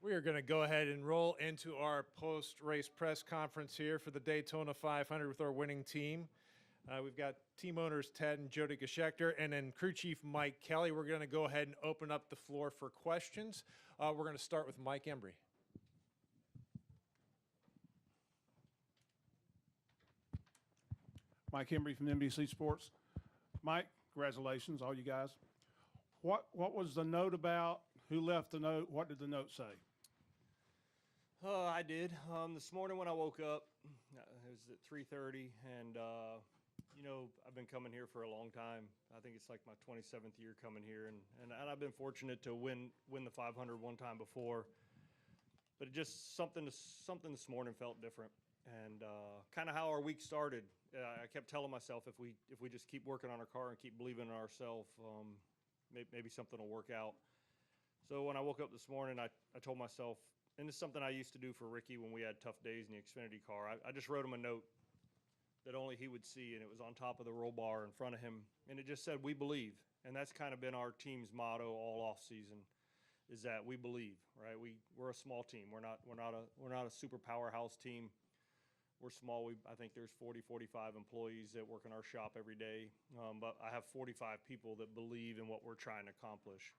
We are going to go ahead and roll into our post-race press conference here for the Daytona 500 with our winning team. We've got team owners Ted and Jody Geschecter and then crew chief Mike Kelly. We're going to go ahead and open up the floor for questions. We're going to start with Mike Embry. Mike Embry from NBC Sports. Mike, congratulations, all you guys. What was the note about? Who left the note? What did the note say? I did. This morning when I woke up, it was at 3:30, and I've been coming here for a long time. I think it's like my 27th year coming here, and I've been fortunate to win the 500 one time before. But it just something this morning felt different, and kind of how our week started. I kept telling myself if we just keep working on our car and keep believing in ourselves, maybe something will work out. So when I woke up this morning, I told myself, and it's something I used to do for Ricky when we had tough days in the Xfinity car. I just wrote him a note that only he would see, and it was on top of the roll bar in front of him, and it just said, "We believe." And that's kind of been our team's motto all off season, is that we believe, right? We're a small team. We're not a super powerhouse team. We're small. I think there's 40, 45 employees that work in our shop every day, but I have 45 people that believe in what we're trying to accomplish.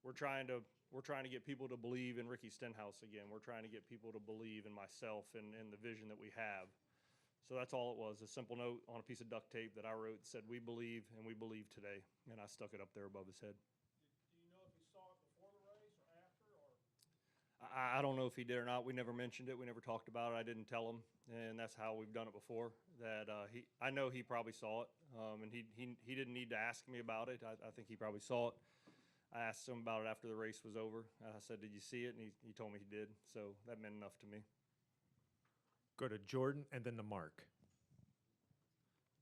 We're trying to get people to believe in Ricky Stenhouse again. We're trying to get people to believe in myself and the vision that we have. So that's all it was, a simple note on a piece of duct tape that I wrote that said, "We believe, and we believe today." And I stuck it up there above his head. Do you know if he saw it before the race or after? I don't know if he did or not. We never mentioned it. We never talked about it. I didn't tell him, and that's how we've done it before. That I know he probably saw it, and he didn't need to ask me about it. I think he probably saw it. I asked him about it after the race was over. I said, "Did you see it?" And he told me he did. So that meant enough to me. Go to Jordan and then to Mark.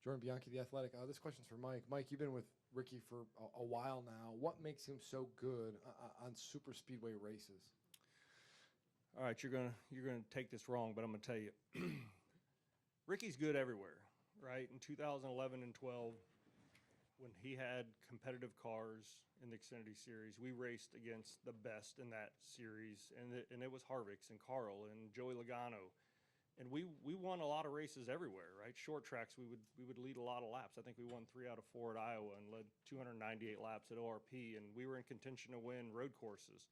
Jordan Bianchi, The Athletic. This question's for Mike. Mike, you've been with Ricky for a while now. What makes him so good on super speedway races? All right, you're gonna take this wrong, but I'm gonna tell you, Ricky's good everywhere, right? In 2011 and 12, when he had competitive cars in the Xfinity Series, we raced against the best in that series, and it was Harvick's and Carl and Joey Logano, and we won a lot of races everywhere, right? Short tracks, we would lead a lot of laps. I think we won 3 out of 4 at Iowa and led 298 laps at ORP, and we were in contention to win road courses.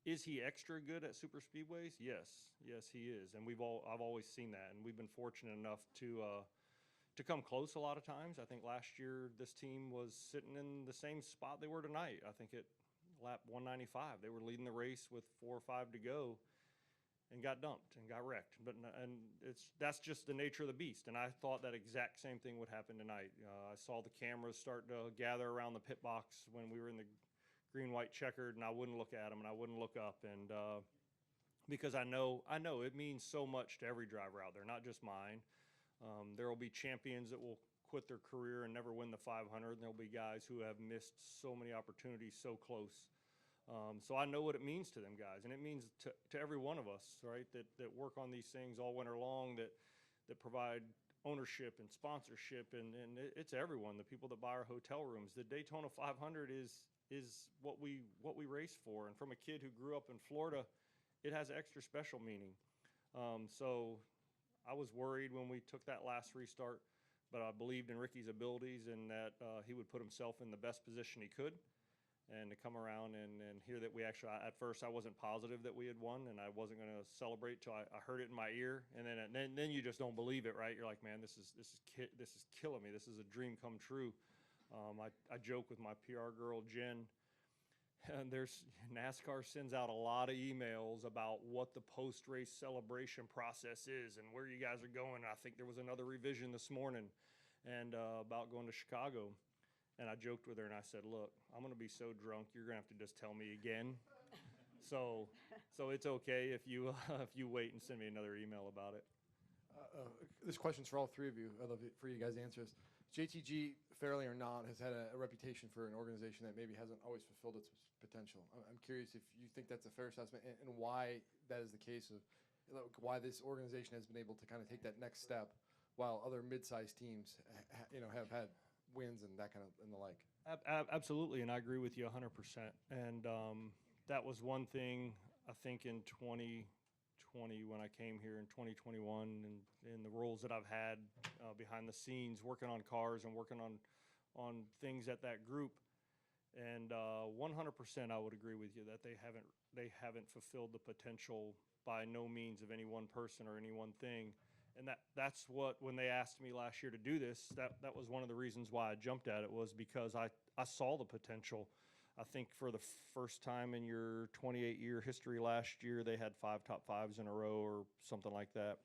Is he extra good at super speedways? Yes, he is, and I've always seen that, and we've been fortunate enough to come close a lot of times. I think last year this team was sitting in the same spot they were tonight. I think at lap 195, they were leading the race with 4 or 5 to go, and got dumped and got wrecked. That's just the nature of the beast. And I thought that exact same thing would happen tonight. I saw the cameras start to gather around the pit box when we were in the green, white, checkered, and I wouldn't look at them and I wouldn't look up. And because I know it means so much to every driver out there, not just mine. There will be champions that will quit their career and never win the 500. And there will be guys who have missed so many opportunities so close. So I know what it means to them guys, and it means to every one of us, right, that work on these things all winter long, that provide ownership and sponsorship, and it's everyone, the people that buy our hotel rooms. The Daytona 500 is what we race for, and from a kid who grew up in Florida, it has extra special meaning. So I was worried when we took that last restart, but I believed in Ricky's abilities and that he would put himself in the best position he could. And to come around and hear that we actually, at first I wasn't positive that we had won, and I wasn't going to celebrate till I heard it in my ear, and then you just don't believe it, right? You're like, man, this is killing me. This is a dream come true. I joke with my PR girl Jen, and NASCAR sends out a lot of emails about what the post-race celebration process is and where you guys are going. I think there was another revision this morning and about going to Chicago. And I joked with her and I said, "Look, I'm going to be so drunk, you're going to have to just tell me again." So it's okay if you wait and send me another email about it. This question's for all three of you. I'd love for you guys to answer this. JTG, fairly or not, has had a reputation for an organization that maybe hasn't always fulfilled its potential. I'm curious if you think that's a fair assessment and why that is the case, of why this organization has been able to kind of take that next step while other mid-sized teams have had wins and that kind of and the like. Absolutely, and I agree with you 100%. And that was one thing I think in 2020, when I came here in 2021, and the roles that I've had behind the scenes, working on cars and working on things at that group, and 100% I would agree with you that they haven't fulfilled the potential by no means of any one person or any one thing. And that's what, when they asked me last year to do this, that was one of the reasons why I jumped at it, was because I saw the potential. I think for the first time in your 28-year history last year, they had 5 top 5s in a row or something like that.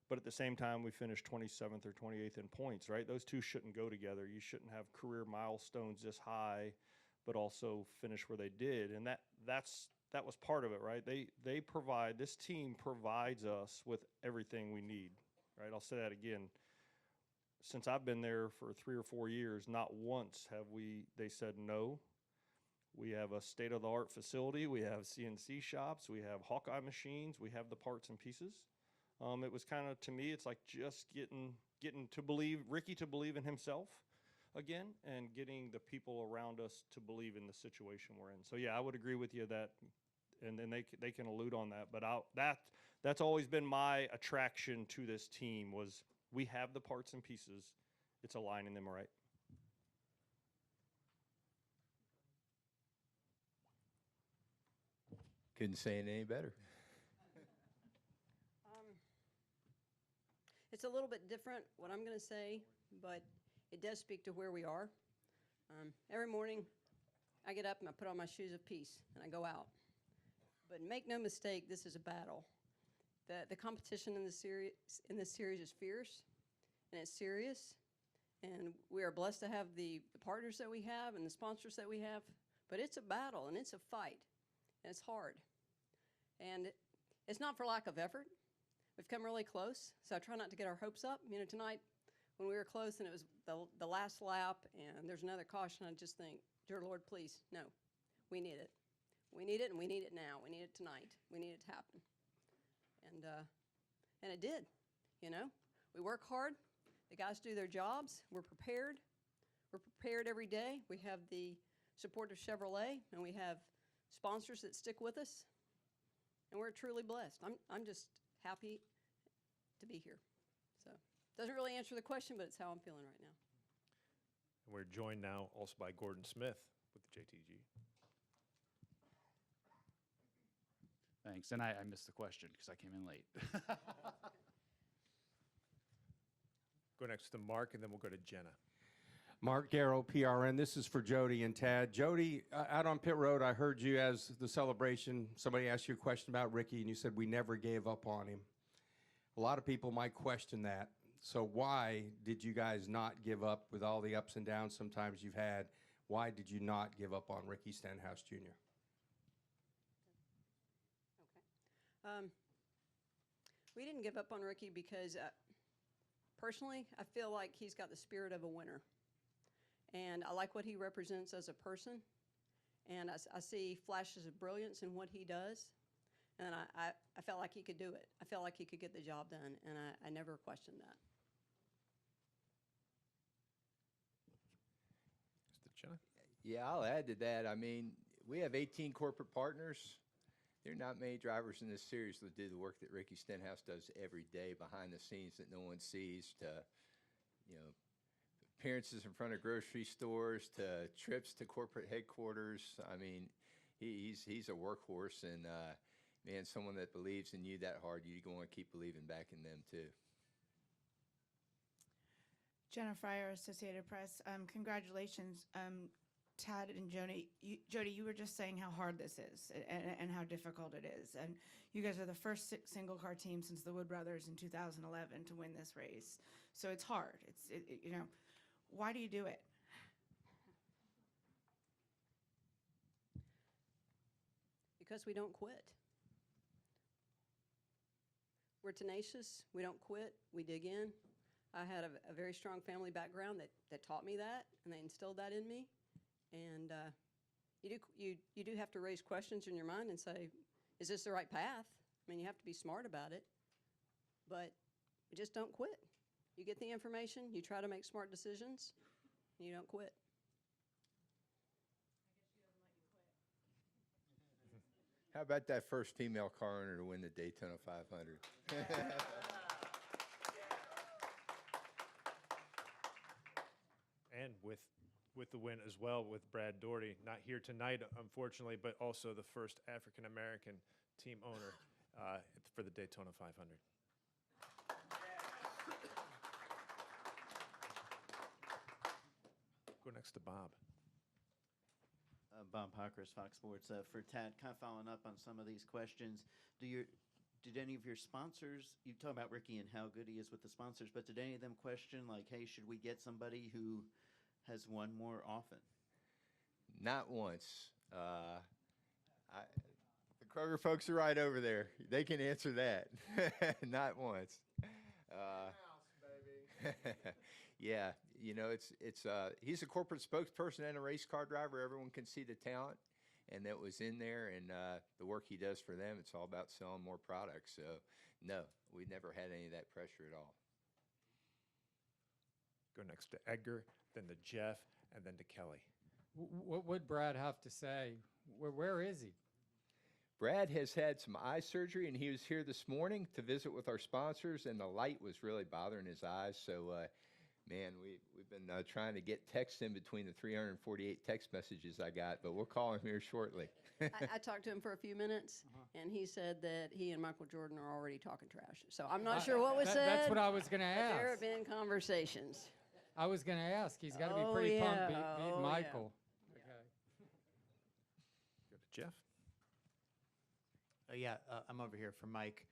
But at the same time, we finished 27th or 28th in points, right? Those two shouldn't go together. You shouldn't have career milestones this high, but also finish where they did. And that was part of it, right? This team provides us with everything we need, right? I'll say that again. Since I've been there for 3 or 4 years, not once have they said no. We have a state-of-the-art facility. We have CNC shops. We have Hawkeye machines. We have the parts and pieces. It was kind of, to me, it's like just getting Ricky to believe in himself again, and getting the people around us to believe in the situation we're in. So yeah, I would agree with you that, and then they can allude on that. But that's always been my attraction to this team, was we have the parts and pieces. It's aligning them right. Couldn't say it any better. It's a little bit different what I'm going to say, but it does speak to where we are. Every morning, I get up and I put on my shoes of peace and I go out. But make no mistake, this is a battle. The competition in this series is fierce, and it's serious. And we are blessed to have the partners that we have and the sponsors that we have. But it's a battle and it's a fight, and it's hard. And it's not for lack of effort. We've come really close, so I try not to get our hopes up. You know, tonight when we were close and it was the last lap and there's another caution, I just think, dear Lord, please, no, we need it. We need it, and we need it now. We need it tonight. We need it to happen. And it did, you know. We work hard. The guys do their jobs. We're prepared. We're prepared every day. We have the support of Chevrolet, and we have sponsors that stick with us, and we're truly blessed. I'm just happy to be here. So doesn't really answer the question, but it's how I'm feeling right now. And we're joined now also by Gordon Smith with the JTG. Thanks, and I missed the question because I came in late. Go next to Mark, and then we'll go to Jenna. Mark Garrow, PRN. This is for Jody and Tad. Jody, out on pit road, I heard you as the celebration. Somebody asked you a question about Ricky, and you said we never gave up on him. A lot of people might question that. So why did you guys not give up with all the ups and downs sometimes you've had? Why did you not give up on Ricky Stenhouse Jr.? Okay. We didn't give up on Ricky because, personally, I feel like he's got the spirit of a winner. And I like what he represents as a person. And I see flashes of brilliance in what he does. And I felt like he could do it. I felt like he could get the job done. And I never questioned that. Mr. Jenna? Yeah, I'll add to that. I mean, we have 18 corporate partners. There are not many drivers in this series that do the work that Ricky Stenhouse does every day behind the scenes that no one sees, to, you know, appearances in front of grocery stores, to trips to corporate headquarters. I mean, he's a workhorse, and man, someone that believes in you that hard, you want to keep believing back in them too. Jenna Fryer, Associated Press. Congratulations, Tad and Jody. Jody, you were just saying how hard this is and how difficult it is. And you guys are the first single-car team since the Wood Brothers in 2011 to win this race. So it's hard. You know, why do you do it? Because we don't quit. We're tenacious. We don't quit. We dig in. I had a very strong family background that taught me that, and they instilled that in me. And you do have to raise questions in your mind and say, is this the right path? I mean, you have to be smart about it, but you just don't quit. You get the information, you try to make smart decisions, and you don't quit. How about that first female car owner to win the Daytona 500? And with the win as well with Brad Doherty, not here tonight, unfortunately, but also the first African American team owner for the Daytona 500. Go next to Bob. Bob Parkhurst, Fox Sports. For Tad, kind of following up on some of these questions, did any of your sponsors, you talk about Ricky and how good he is with the sponsors, but did any of them question, like, hey, should we get somebody who has won more often? Not once. The Kroger folks are right over there. They can answer that. Not once. Yeah, you know, he's a corporate spokesperson and a race car driver. Everyone can see the talent and that was in there, and the work he does for them. It's all about selling more products. So, no, we never had any of that pressure at all. Go next to Edgar, then to Jeff, and then to Kelly. What would Brad have to say? Where is he? Brad has had some eye surgery, and he was here this morning to visit with our sponsors, and the light was really bothering his eyes. So, man, we've been trying to get text in between the 348 text messages I got, but we'll call him here shortly. I talked to him for a few minutes, and he said that he and Michael Jordan are already talking trash. So I'm not sure what was said. That's what I was going to but there have ask. been conversations. I was going to ask. He's got to be Oh, pretty yeah. pumped beat Oh, yeah. Michael. Okay. Go to Jeff. I'm over here for Mike.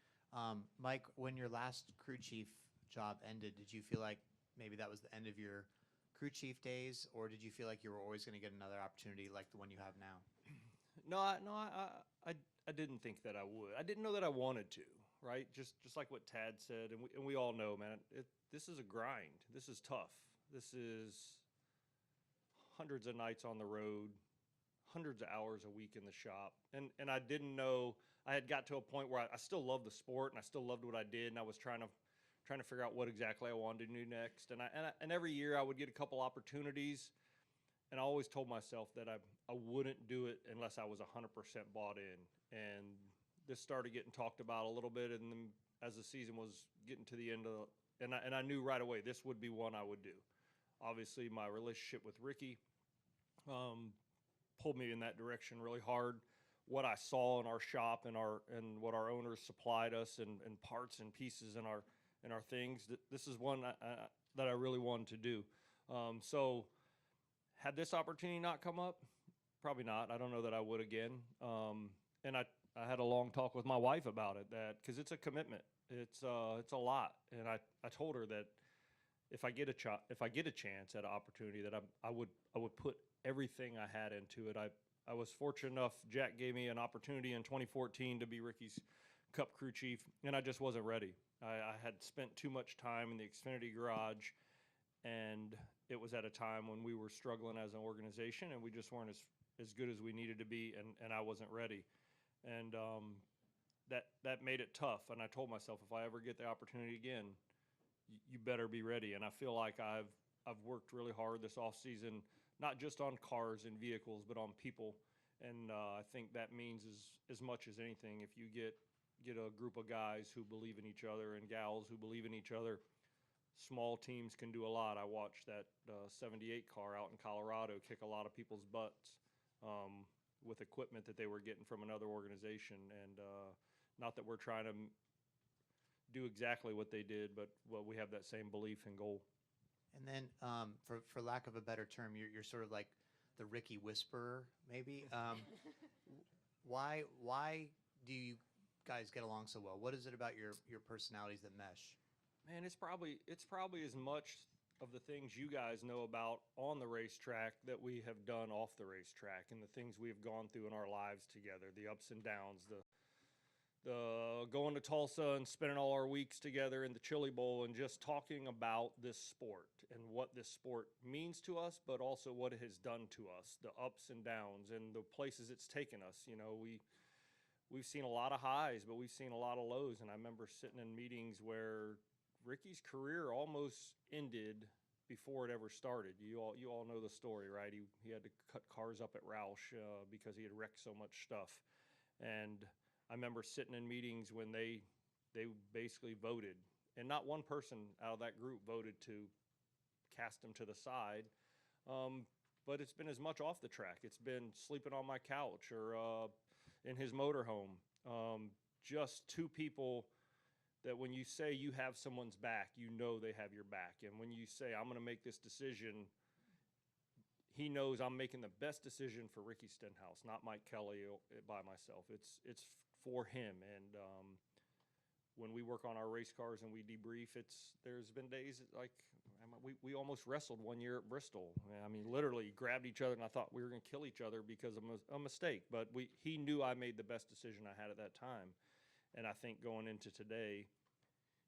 Mike, when your last crew chief job ended, did you feel like maybe that was the end of your crew chief days, or did you feel like you were always going to get another opportunity like the one you have now? I didn't think that I would. I didn't know that I wanted to, right? Just like what Tad said, and we all know, man, this is a grind. This is tough. This is hundreds of nights on the road, hundreds of hours a week in the shop. And I didn't know, I had got to a point where I still loved the sport and I still loved what I did, and I was trying to figure out what exactly I wanted to do next. And every year I would get a couple opportunities, and I always told myself that I wouldn't do it unless I was 100% bought in. And this started getting talked about a little bit, and then as the season was getting to the end and I knew right away this would be one I would do. Obviously, my relationship with Ricky pulled me in that direction really hard. What I saw in our shop and what our owners supplied us and parts and pieces in our things, this is one that I really wanted to do. So had this opportunity not come up, probably not. I don't know that I would again. And I had a long talk with my wife about it, that because it's a commitment. It's a lot, and I told her that if I get a chance at an opportunity, that I would put everything I had into it. I was fortunate enough. Jack gave me an opportunity in 2014 to be Ricky's Cup crew chief, and I just wasn't ready. I had spent too much time in the Xfinity garage, and it was at a time when we were struggling as an organization, and we just weren't as good as we needed to be, and I wasn't ready. And that made it tough. And I told myself, if I ever get the opportunity again, you better be ready. And I feel like I've worked really hard this off season, not just on cars and vehicles, but on people. And I think that means as much as anything, if you get a group of guys who believe in each other and gals who believe in each other, small teams can do a lot. I watched that 78 car out in Colorado kick a lot of people's butts with equipment that they were getting from another organization. And not that we're trying to do exactly what they did, but we have that same belief and goal. And then, for lack of a better term, you're sort of like the Ricky whisperer, maybe. Why do you guys get along so well? What is it about your personalities that mesh? Man, it's probably as much of the things you guys know about on the racetrack that we have done off the racetrack, and the things we've gone through in our lives together, the ups and downs, the going to Tulsa and spending all our weeks together in the Chili Bowl and just talking about this sport and what this sport means to us, but also what it has done to us, the ups and downs and the places it's taken us. You know, we've seen a lot of highs, but we've seen a lot of lows. And I remember sitting in meetings where Ricky's career almost ended before it ever started. You all know the story, right? He had to cut cars up at Roush because he had wrecked so much stuff. And I remember sitting in meetings when they basically voted, and not one person out of that group voted to cast him to the side. But it's been as much off the track. It's been sleeping on my couch or in his motorhome. Just two people that when you say you have someone's back, you know they have your back. And when you say, I'm going to make this decision, he knows I'm making the best decision for Ricky Stenhouse, not Mike Kelly by myself. It's for him. And when we work on our race cars and we debrief, there's been days like we almost wrestled one year at Bristol. I mean, literally grabbed each other, and I thought we were going to kill each other because of a mistake. But he knew I made the best decision I had at that time. And I think going into today,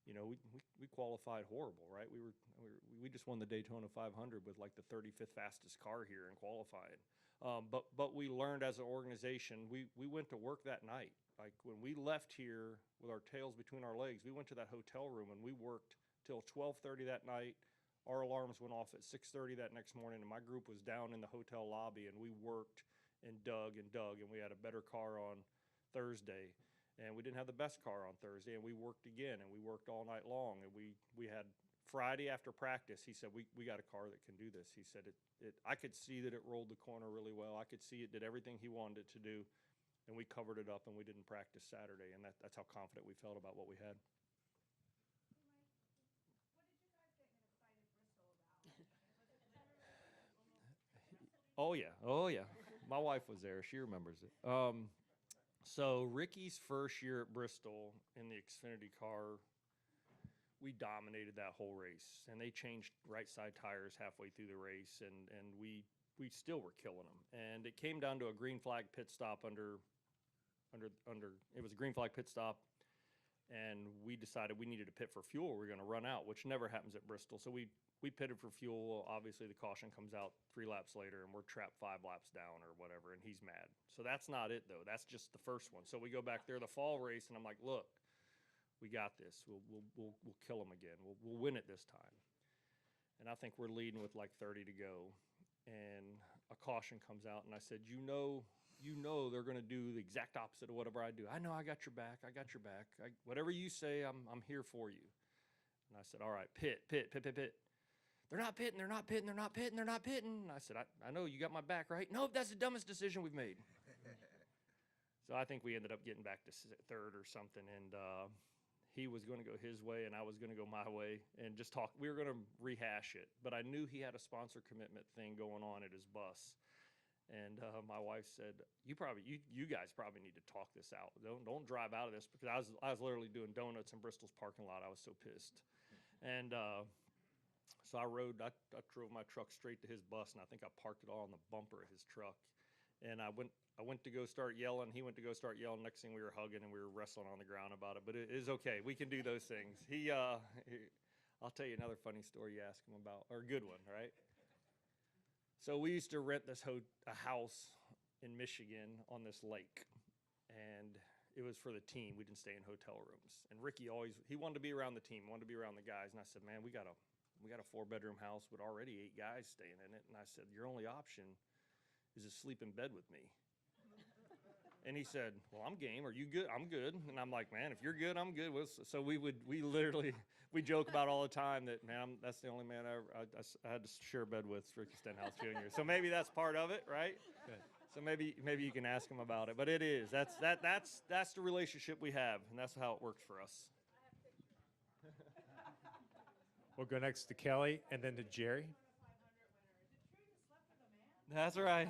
you know, we qualified horrible, right? We just won the Daytona 500 with like the 35th fastest car here in qualifying. But we learned as an organization. We went to work that night. Like when we left here with our tails between our legs, we went to that hotel room and we worked till 12:30 that night. Our alarms went off at 6:30 that next morning, and my group was down in the hotel lobby, and we worked and dug, and we had a better car on Thursday. And we didn't have the best car on Thursday, and we worked again, and we worked all night long. And we had Friday after practice, he said, we got a car that can do this. He said, I could see that it rolled the corner really well. I could see it did everything he wanted it to do, and we covered it up, and we didn't practice Saturday. And that's how confident we felt about what we had. Oh, yeah. My wife was there. She remembers it. So Ricky's first year at Bristol in the Xfinity car, we dominated that whole race, and they changed right side tires halfway through the race, and we still were killing them. And it came down to a green flag pit stop it was a green flag pit stop, and we decided we needed to pit for fuel. We were going to run out, which never happens at Bristol. So we pitted for fuel. Obviously, the caution comes out 3 laps later, and we're trapped 5 laps down or whatever, and he's mad. So that's not it, though. That's just the first one. So we go back there the fall race, and I'm like, look, we got this. We'll kill him again. We'll win it this time. And I think we're leading with like 30 to go, and a caution comes out, and I said, you know they're going to do the exact opposite of whatever I do. I know I got your back. Whatever you say, I'm here for you. And I said, all right, pit. They're not pitting. And I said, I know you got my back, right? Nope, that's the dumbest decision we've made. So I think we ended up getting back to third or something, and he was going to go his way, and I was going to go my way, and just talk. We were going to rehash it, but I knew he had a sponsor commitment thing going on at his bus. And my wife said, you guys probably need to talk this out. Don't drive out of this, because I was literally doing donuts in Bristol's parking lot. I was so pissed. And so I drove my truck straight to his bus, and I think I parked it all on the bumper of his truck. And I went to go start yelling. He went to go start yelling. Next thing, we were hugging, and we were wrestling on the ground about it. But it is okay. We can do those things. I'll tell you another funny story you asked him about, or a good one, right? So we used to rent a house in Michigan on this lake, and it was for the team. We didn't stay in hotel rooms. And Ricky he wanted to be around the team, wanted to be around the guys. And I said, man, we got a 4-bedroom house with already 8 guys staying in it. And I said, your only option is to sleep in bed with me. And he said, well, I'm game. Are you good? I'm good. And I'm like, man, if you're good, I'm good. So we joke about all the time that, man, that's the only man I had to share a bed with, Ricky Stenhouse Jr. So maybe that's part of it, right? Good. So maybe you can ask him about it. But it is. That's the relationship we have, and that's how it works for us. We'll go next to Kelly and then to Jerry. That's right.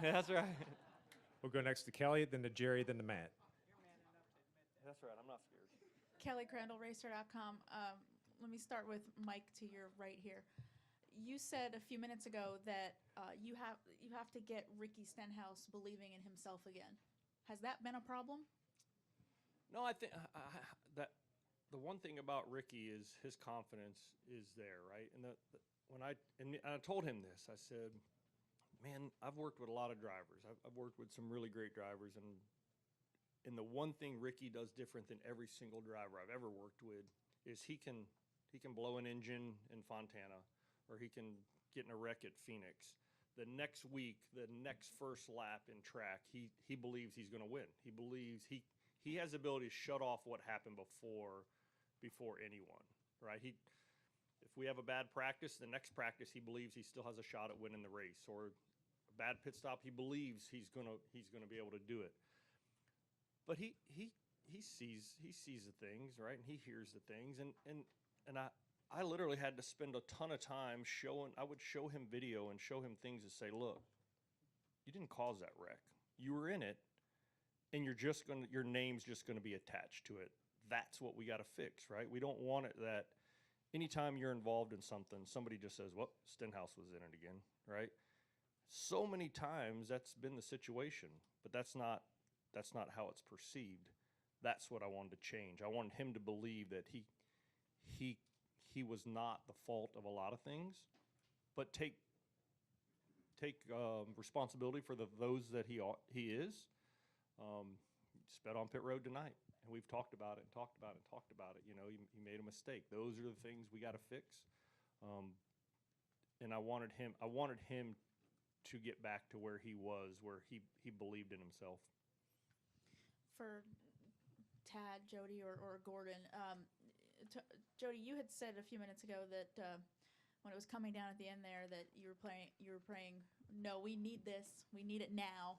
We'll go next to Kelly, then to Jerry, then to Matt. That's right. I'm not scared. Kelly Crandall, Racer.com. Let me start with Mike to your right here. You said a few minutes ago that you have to get Ricky Stenhouse believing in himself again. Has that been a problem? No, I think that the one thing about Ricky is his confidence is there, right? And when I told him this, I said, man, I've worked with a lot of drivers. I've worked with some really great drivers, and the one thing Ricky does different than every single driver I've ever worked with is he can blow an engine in Fontana, or he can get in a wreck at Phoenix. the next week, the next first lap in track, he believes he's going to win. He believes he has the ability to shut off what happened before anyone, right? If we have a bad practice, the next practice he believes he still has a shot at winning the race, or a bad pit stop, he believes he's gonna be able to do it. But he sees the things, right, and he hears the things, and I literally had to spend a ton of time I would show him video and show him things to say, look, you didn't cause that wreck. You were in it, and your name's just gonna be attached to it. That's what we got to fix, right? We don't want it that anytime you're involved in something, somebody just says, well, Stenhouse was in it again, right? So many times that's been the situation, but that's not how it's perceived. That's what I wanted to change. I wanted him to believe that he was not the fault of a lot of things, but take responsibility for those that he is. Sped on pit road tonight, and we've talked about it and talked about it and talked about it. You know, he made a mistake. Those are the things we got to fix. And I wanted him to get back to where he was, where he believed in himself. For Tad, Jody, or Gordon, Jody, you had said a few minutes ago that when it was coming down at the end there, that you were praying, no, we need this, we need it now.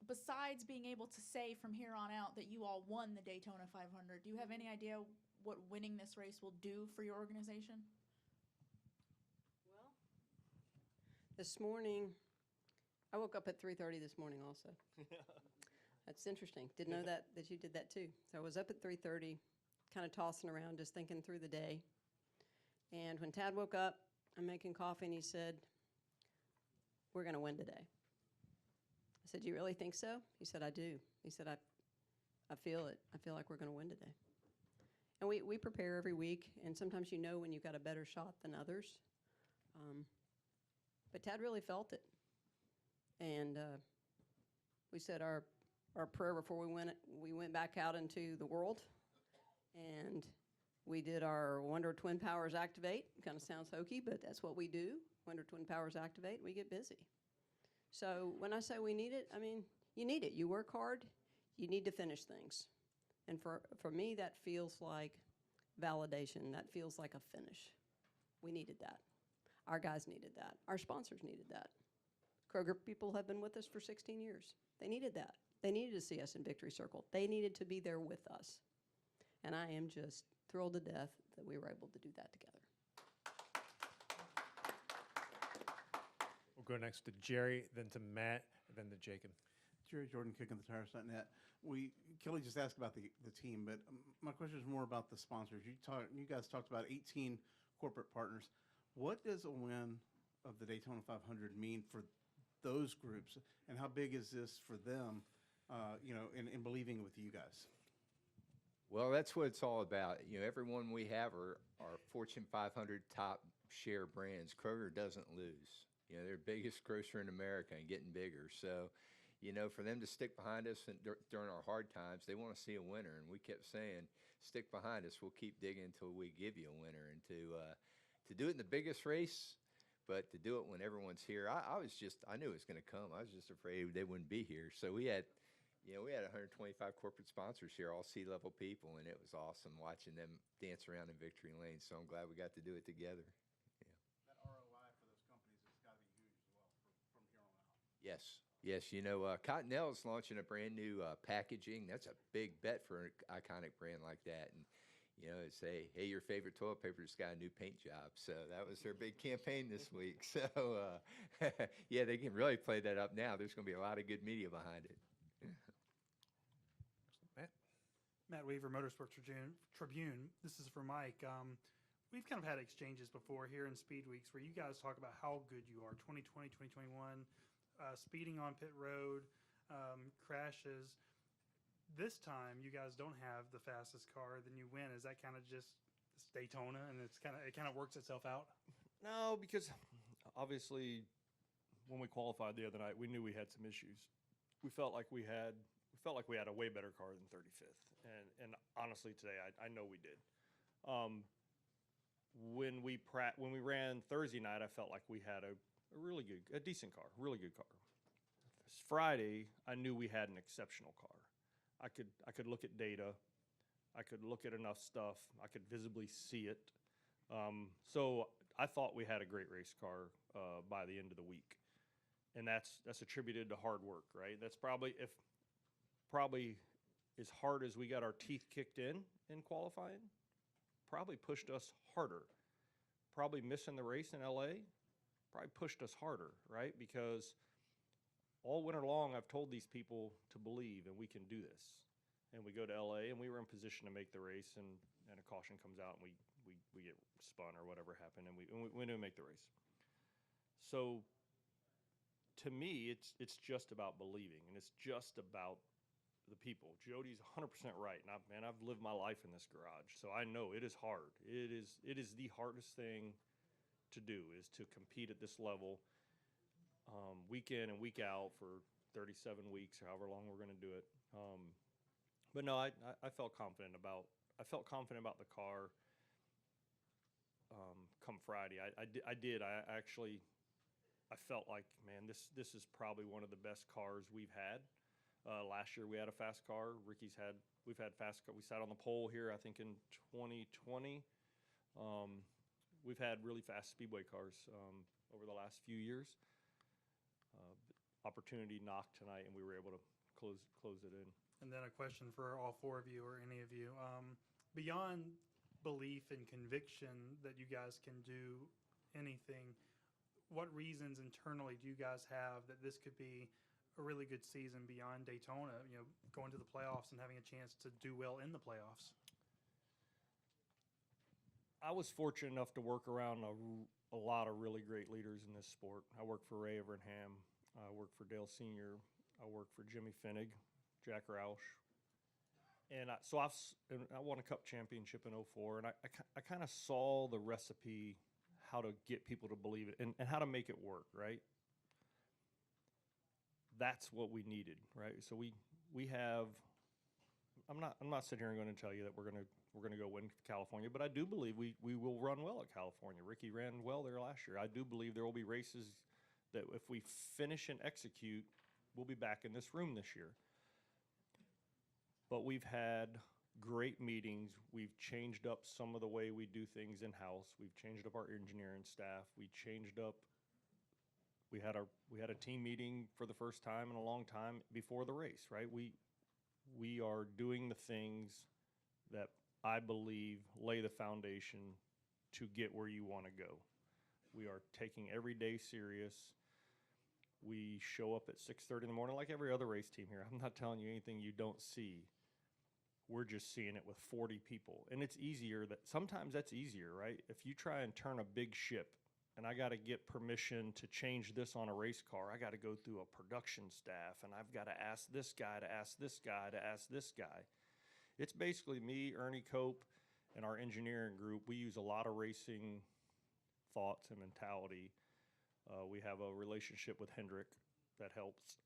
Besides being able to say from here on out that you all won the Daytona 500, do you have any idea what winning this race will do for your organization? Well, this morning, I woke up at 3:30 this morning also. That's interesting. Didn't know that you did that too. So I was up at 3:30, kind of tossing around, just thinking through the day. And when Tad woke up, I'm making coffee, and he said, we're going to win today. I said, you really think so? He said, I do. He said, I feel it. I feel like we're going to win today. And we prepare every week, and sometimes you know when you've got a better shot than others. But Tad really felt it. And we said our prayer before we went back out into the world. And we did our Wonder Twin Powers activate. Kind of sounds hokey, but that's what we do. Wonder Twin Powers activate, we get busy. So when I say we need it, I mean, you need it. You work hard, you need to finish things. And for me, that feels like validation. That feels like a finish. We needed that. Our guys needed that. Our sponsors needed that. Kroger people have been with us for 16 years. They needed that. They needed to see us in Victory Circle. They needed to be there with us. And I am just thrilled to death that we were able to do that together. We'll go next to Jerry, then to Matt, and then to Jacob. Jerry Jordan, KickingTheTires.net. Kelly just asked about the team, but my question is more about the sponsors. You guys talked about 18 corporate partners. What does a win of the Daytona 500 mean for those groups, and how big is this for them, in believing with you guys? Well, that's what it's all about. Everyone we have are Fortune 500 top share brands. Kroger doesn't lose. They're the biggest grocer in America and getting bigger. So, for them to stick behind us during our hard times, they want to see a winner. And we kept saying, stick behind us. We'll keep digging until we give you a winner. And to do it in the biggest race, but to do it when everyone's here, I knew it was going to come. I was just afraid they wouldn't be here. So we had 125 corporate sponsors here, all C-level people, and it was awesome watching them dance around in victory lane. So I'm glad we got to do it together. That ROI for those companies has got to be huge as well from here on out. Yes. Cottonelle's launching a brand new packaging. That's a big bet for an iconic brand like that. And, say, hey, your favorite toilet paper just got a new paint job. So that was their big campaign this week. So, yeah, they can really play that up now. There's going to be a lot of good media behind it. Matt Weaver, Motorsports Tribune. This is for Mike. We've kind of had exchanges before here in Speed Weeks where you guys talk about how good you are, 2020, 2021, speeding on pit road, crashes. This time, you guys don't have the fastest car, then you win. Is that kind of just Daytona, and it kind of works itself out? No, because obviously, when we qualified the other night, we knew we had some issues. We felt like we had a way better car than 35th, and honestly, today I know we did. when we ran Thursday night, I felt like we had a decent car, really good car. Friday, I knew we had an exceptional car. I could look at data, I could look at enough stuff, I could visibly see it. So I thought we had a great race car by the end of the week, and that's attributed to hard work, right? That's probably as hard as we got our teeth kicked in qualifying, probably pushed us harder. Probably missing the race in LA, probably pushed us harder, right? Because all winter long, I've told these people to believe, and we can do this. And we go to LA, and we were in position to make the race, and a caution comes out, and we get spun or whatever happened, and we didn't make the race. So to me, it's just about believing, and it's just about the people. Jody's 100% right, and I've lived my life in this garage, so I know it is hard. It is the hardest thing to do, is to compete at this level, week in and week out for 37 weeks, or however long we're going to do it. But no, I felt confident about the car. Come Friday, I felt like, man, this is probably one of the best cars we've had. Last year we had a fast car. We've had fast car. We sat on the pole here, I think, in 2020. We've had really fast Speedway cars over the last few years. Opportunity knocked tonight, and we were able to close it in. And then a question for all four of you, or any of you. Beyond belief and conviction that you guys can do anything, what reasons internally do you guys have that this could be a really good season beyond Daytona, going to the playoffs and having a chance to do well in the playoffs? I was fortunate enough to work around a lot of really great leaders in this sport. I worked for Ray Evernham. I worked for Dale Sr. I worked for Jimmy Finnig, Jack Roush. And I won a Cup championship in 2004, and I kind of saw the recipe, how to get people to believe it, and how to make it work, right? That's what we needed, right? So we have. I'm not sitting here and going to tell you that we're gonna go win California, but I do believe we will run well at California. Ricky ran well there last year. I do believe there will be races that if we finish and execute, we'll be back in this room this year. But we've had great meetings. We've changed up some of the way we do things in-house. We've changed up our engineering staff. We changed up. We had a team meeting for the first time in a long time before the race, right? We are doing the things that I believe lay the foundation to get where you want to go. We are taking every day serious. We show up at 6:30 in the morning like every other race team here. I'm not telling you anything you don't see. We're just seeing it with 40 people. And sometimes that's easier, right? If you try and turn a big ship, and I got to get permission to change this on a race car, I got to go through a production staff, and I've got to ask this guy, to ask this guy, to ask this guy. It's basically me, Ernie Cope, and our engineering group. We use a lot of racing thoughts and mentality. We have a relationship with Hendrick that helps.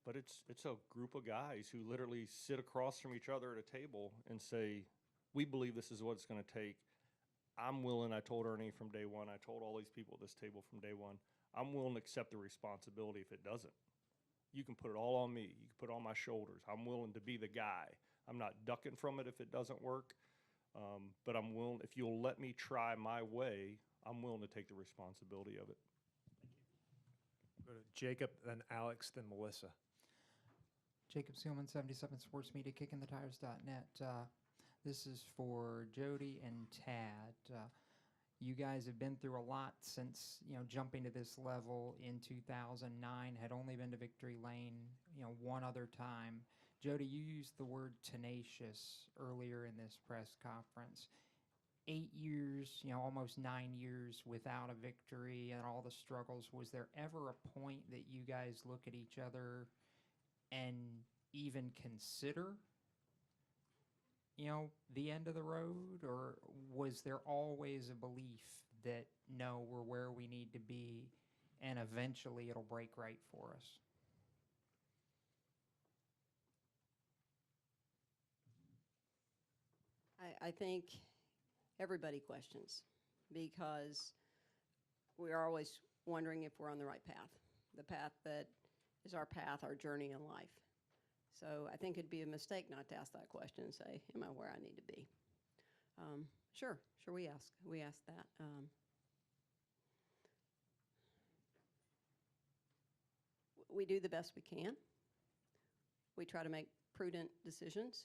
But it's a group of guys who literally sit across from each other at a table and say, we believe this is what it's going to take. I'm willing, I told Ernie from day one, I told all these people at this table from day one, I'm willing to accept the responsibility if it doesn't. You can put it all on me. You can put it on my shoulders. I'm willing to be the guy. I'm not ducking from it if it doesn't work. But I'm willing, if you'll let me try my way, I'm willing to take the responsibility of it. Go to Jacob, then Alex, then Melissa. Jacob Seelman, 77 Sports Media, kickingthetires.net. This is for Jody and Tad. You guys have been through a lot since, jumping to this level in 2009, had only been to victory lane, one other time. Jody, you used the word tenacious earlier in this press conference. 8 years, almost 9 years without a victory and all the struggles. Was there ever a point that you guys look at each other and even consider, the end of the road? Or was there always a belief that, no, we're where we need to be and eventually it'll break right for us? I think everybody questions, because we are always wondering if we're on the right path, the path that is our path, our journey in life. So I think it'd be a mistake not to ask that question and say, am I where I need to be? Sure, we ask that. We do the best we can. We try to make prudent decisions,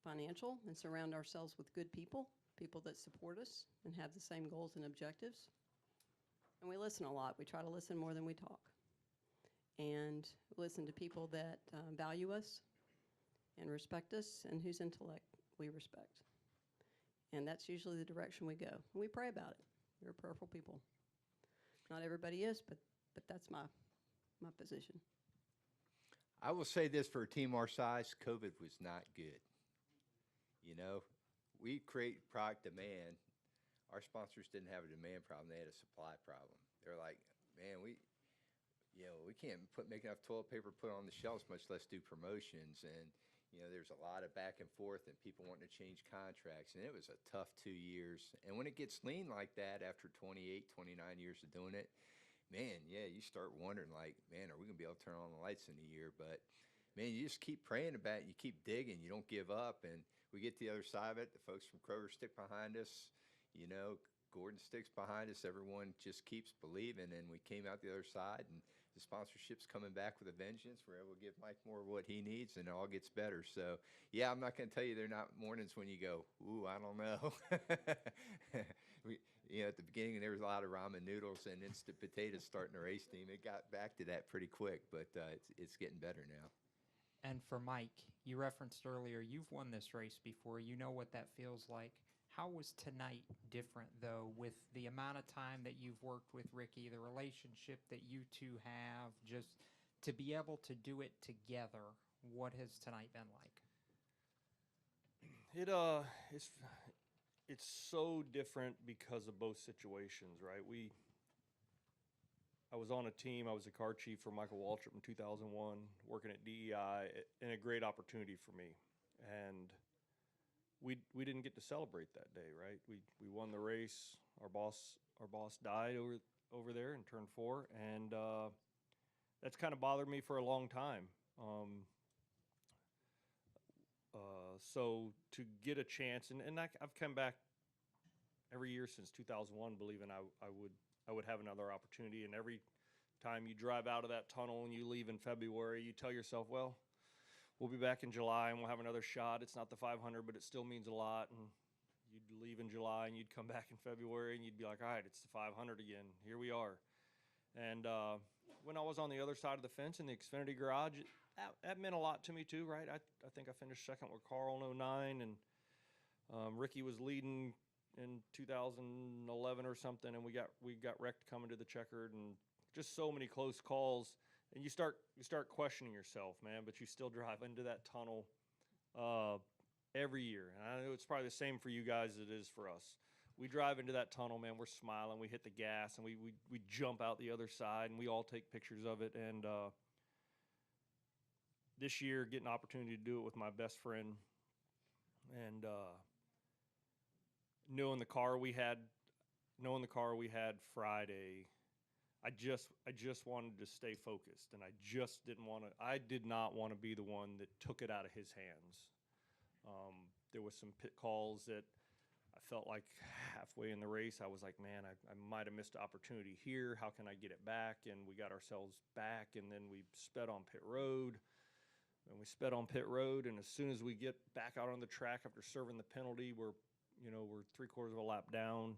financial, and surround ourselves with good people, people that support us and have the same goals and objectives. And we listen a lot. We try to listen more than we talk. And listen to people that value us and respect us and whose intellect we respect. And that's usually the direction we go. And we pray about it. We're prayerful people. Not everybody is, but that's my position. I will say this, for a team our size, COVID was not good. You know, we create product demand. Our sponsors didn't have a demand problem. They had a supply problem. They're like, man, we can't make enough toilet paper to put on the shelves, much less do promotions. And, there's a lot of back and forth and people wanting to change contracts. And it was a tough 2 years. And when it gets lean like that after 28, 29 years of doing it, man, yeah, you start wondering, like, man, are we going to be able to turn on the lights in a year? But, man, you just keep praying about it. You keep digging. You don't give up. And we get to the other side of it. The folks from Kroger stick behind us. Gordon sticks behind us. Everyone just keeps believing. And we came out the other side, and the sponsorship's coming back with a vengeance. We're able to give Mike more of what he needs, and it all gets better. So, yeah, I'm not going to tell you they're not mornings when you go, ooh, I don't know. At the beginning, there was a lot of ramen noodles and instant potatoes starting the race team. It got back to that pretty quick, but it's getting better now. And for Mike, you referenced earlier, you've won this race before. You know what that feels like. How was tonight different, though, with the amount of time that you've worked with Ricky, the relationship that you two have, just to be able to do it together? What has tonight been like? It's so different because of both situations, right? I was on a team. I was a car chief for Michael Waltrip in 2001, working at DEI, and a great opportunity for me. And we didn't get to celebrate that day, right? We won the race. Our boss died over there in turn 4, and that's kind of bothered me for a long time. So to get a chance, and I've come back every year since 2001, believing I would have another opportunity. And every time you drive out of that tunnel and you leave in February, you tell yourself, well, we'll be back in July and we'll have another shot. It's not the 500, but it still means a lot. And you'd leave in July and you'd come back in February and you'd be like, all right, it's the 500 again. Here we are. And when I was on the other side of the fence in the Xfinity garage, that meant a lot to me too, right? I think I finished second with Carl in 09, and Ricky was leading in 2011 or something, and we got wrecked coming to the checkered, and just so many close calls. And you start questioning yourself, man, but you still drive into that tunnel every year. And I know it's probably the same for you guys as it is for us. We drive into that tunnel, man, we're smiling, we hit the gas, and we jump out the other side, and we all take pictures of it. And this year, getting an opportunity to do it with my best friend, and knowing the car we had Friday, I just wanted to stay focused, and I did not want to be the one that took it out of his hands. There was some pit calls that I felt like halfway in the race, I was like, man, I might have missed an opportunity here. How can I get it back? And we got ourselves back, and then we sped on pit road. And as soon as we get back out on the track after serving the penalty, we're 3/4 of a lap down,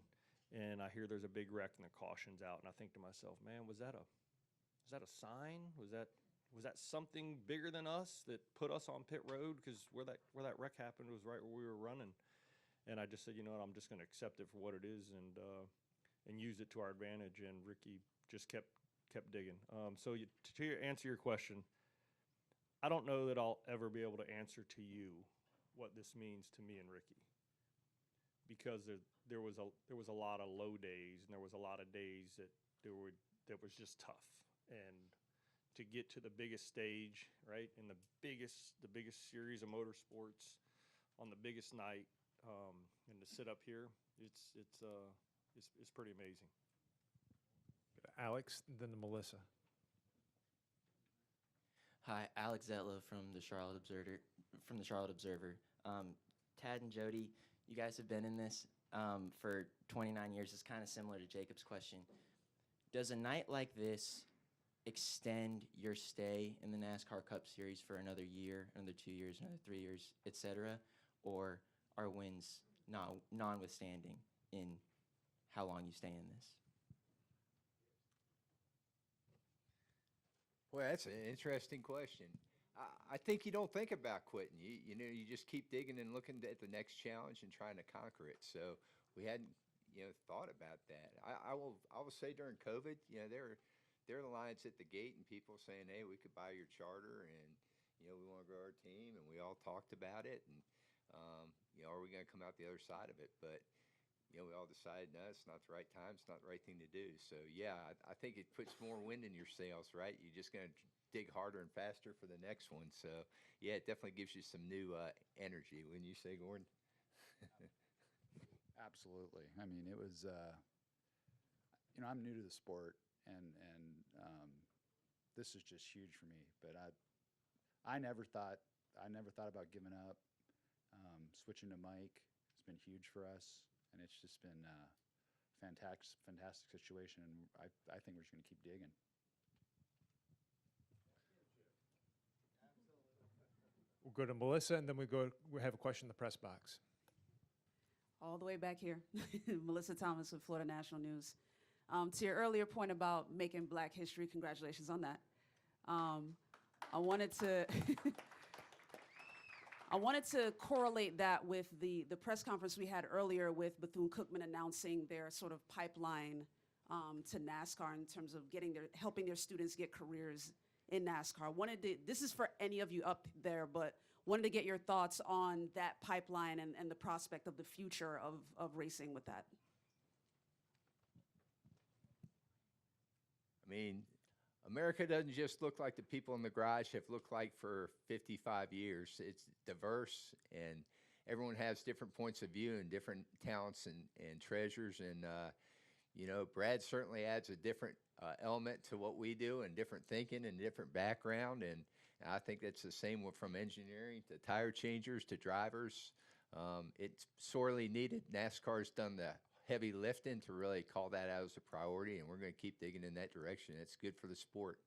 and I hear there's a big wreck and the caution's out. And I think to myself, man, was that a sign? Was that something bigger than us that put us on pit road? Because where that wreck happened was right where we were running. And I just said, you know what, I'm just going to accept it for what it is and use it to our advantage. And Ricky just kept digging. So to answer your question, I don't know that I'll ever be able to answer to you what this means to me and Ricky, because there was a lot of low days, and there was a lot of days that was just tough. And to get to the biggest stage, right, in the biggest series of motorsports on the biggest night, and to sit up here It's pretty amazing. Alex, then to Melissa. Hi, Alex Zetla from the Charlotte Observer. Tad and Jody, you guys have been in this for 29 years. It's kind of similar to Jacob's question. Does a night like this extend your stay in the NASCAR Cup Series for another year, another 2 years, another 3 years, etc., or are wins notwithstanding in how long you stay in this? Well, that's an interesting question. I think you don't think about quitting. You know, you just keep digging and looking at the next challenge and trying to conquer it. So we hadn't, thought about that. I will say during COVID, there are lines at the gate and people saying, hey, we could buy your charter and, we want to grow our team, and we all talked about it. And, are we going to come out the other side of it? But, we all decided, no, it's not the right time. It's not the right thing to do. So, yeah, I think it puts more wind in your sails, right? You're just going to dig harder and faster for the next one. So, yeah, it definitely gives you some new energy. Wouldn't you say, Gordon? Absolutely. I mean, it was, I'm new to the sport, and this is just huge for me. But I never thought about giving up. Switching to Mike has been huge for us, and it's just been a fantastic situation. And I think we're just going to keep digging. We'll go to Melissa, and then we have a question in the press box. All the way back here, Melissa Thomas with Florida National News. To your earlier point about making Black history, congratulations on that. I wanted to I wanted to correlate that with the press conference we had earlier with Bethune-Cookman announcing their sort of pipeline to NASCAR in terms of helping their students get careers in NASCAR. This is for any of you up there, but wanted to get your thoughts on that pipeline and the prospect of the future of racing with that. I mean, America doesn't just look like the people in the garage have looked like for 55 years. It's diverse, and everyone has different points of view and different talents and treasures. And, Brad certainly adds a different element to what we do, and different thinking and different background. And I think that's the same from engineering to tire changers to drivers. It's sorely needed. NASCAR's done the heavy lifting to really call that out as a priority, and we're going to keep digging in that direction. It's good for the sport.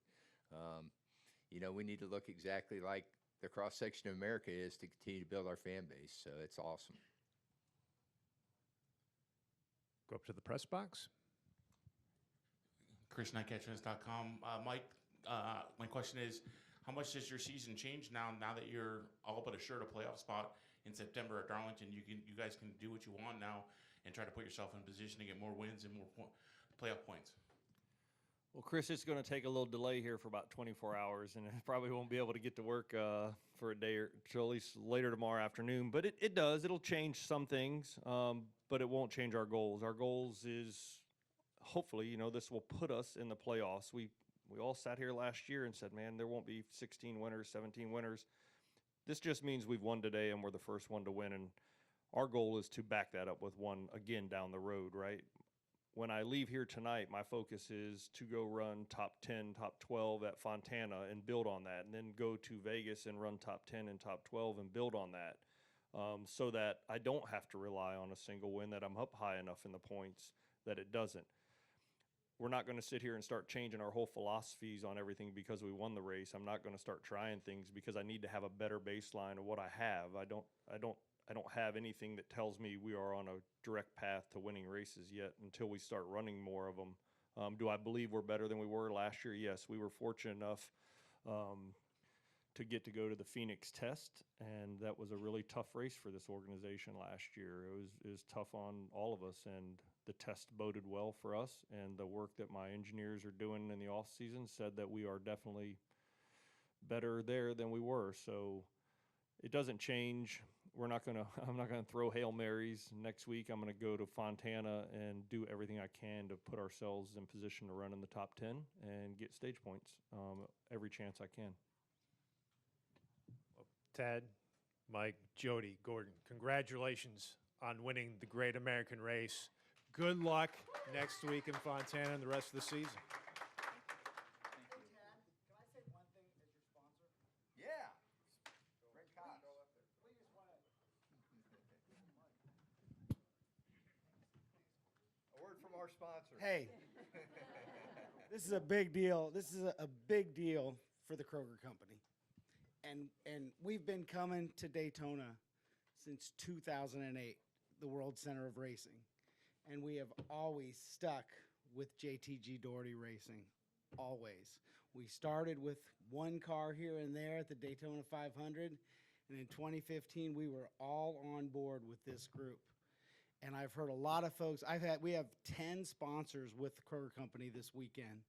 We need to look exactly like the cross-section of America is to continue to build our fan base, so it's awesome. Go up to the press box. ChrisKnightCatchers.com. Mike, my question is, how much does your season change now that you're all but assured a playoff spot in September at Darlington? You guys can do what you want now and try to put yourself in a position to get more wins and more playoff points. Well, Chris, it's going to take a little delay here for about 24 hours, and I probably won't be able to get to work for a day or till at least later tomorrow afternoon. But it does. It'll change some things, but it won't change our goals. Our goals is hopefully, this will put us in the playoffs. We all sat here last year and said, man, there won't be 16 winners, 17 winners. This just means we've won today and we're the first one to win, and our goal is to back that up with one again down the road, right? When I leave here tonight, my focus is to go run top 10, top 12 at Fontana and build on that, and then go to Vegas and run top 10 and top 12 and build on that, so that I don't have to rely on a single win, that I'm up high enough in the points that it doesn't. We're not going to sit here and start changing our whole philosophies on everything because we won the race. I'm not going to start trying things because I need to have a better baseline of what I have. I don't have anything that tells me we are on a direct path to winning races yet until we start running more of them. Do I believe we're better than we were last year? Yes, we were fortunate enough to get to go to the Phoenix test, and that was a really tough race for this organization last year. It was tough on all of us, and the test boded well for us, and the work that my engineers are doing in the off season said that we are definitely better there than we were. So it doesn't change. I'm not gonna throw Hail Marys. Next week I'm gonna go to Fontana and do everything I can to put ourselves in position to run in the top 10 and get stage points every chance I can. Tad, Mike, Jody, Gordon, congratulations on winning the Great American Race. Good luck next week in Fontana and the rest of the season. Yeah. A word from our sponsor. Hey, this is a big deal. This is a big deal for the Kroger Company. And we've been coming to Daytona since 2008, the World Center of Racing. And we have always stuck with JTG Doherty Racing, always. We started with one car here and there at the Daytona 500, and in 2015, we were all on board with this group. And I've heard a lot of folks, we have 10 sponsors with the Kroger Company this weekend,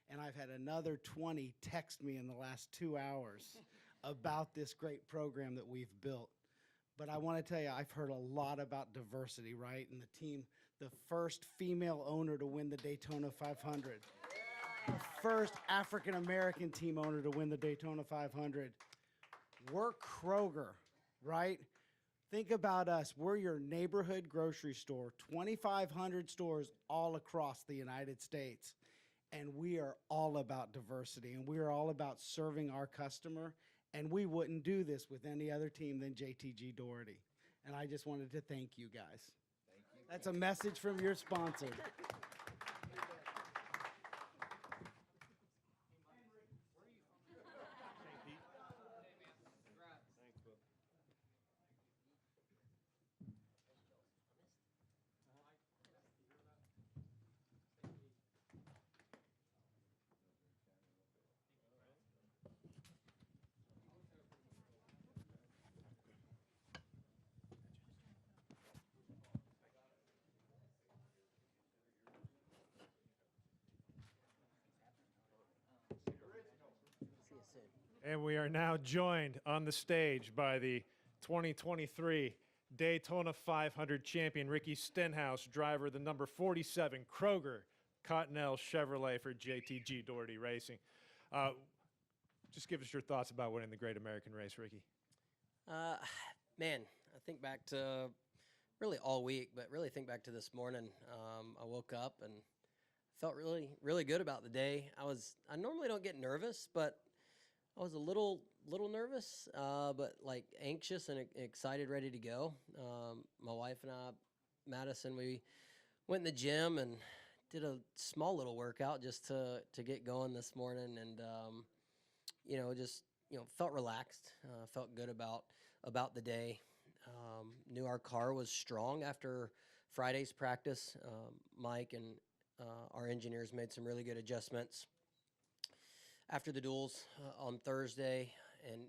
and I've had another 20 text me in the last 2 hours about this great program that we've built. But I want to tell you, I've heard a lot about diversity, right? And the team, the first female owner to win the Daytona 500. The first African-American team owner to win the Daytona 500. We're Kroger, right? Think about us. We're your neighborhood grocery store, 2,500 stores all across the United States. And we are all about diversity, and we are all about serving our customer. And we wouldn't do this with any other team than JTG Doherty. And I just wanted to thank you guys. Thank you. That's a message from your sponsor. And we are now joined on the stage by the 2023 Daytona 500 champion, Ricky Stenhouse, driver, the number 47 Kroger Cottonelle Chevrolet for JTG Doherty Racing. Just give us your thoughts about winning the Great American Race, Ricky. Man, I think back to really all week, but really think back to this morning. I woke up and felt really, really good about the day. I normally don't get nervous, but I was a little nervous, but like anxious and excited, ready to go. My wife and I, Madison, we went in the gym and did a small little workout just to get going this morning, and just felt relaxed, felt good about the day. Knew our car was strong after Friday's practice. Mike and our engineers made some really good adjustments after the duels on Thursday,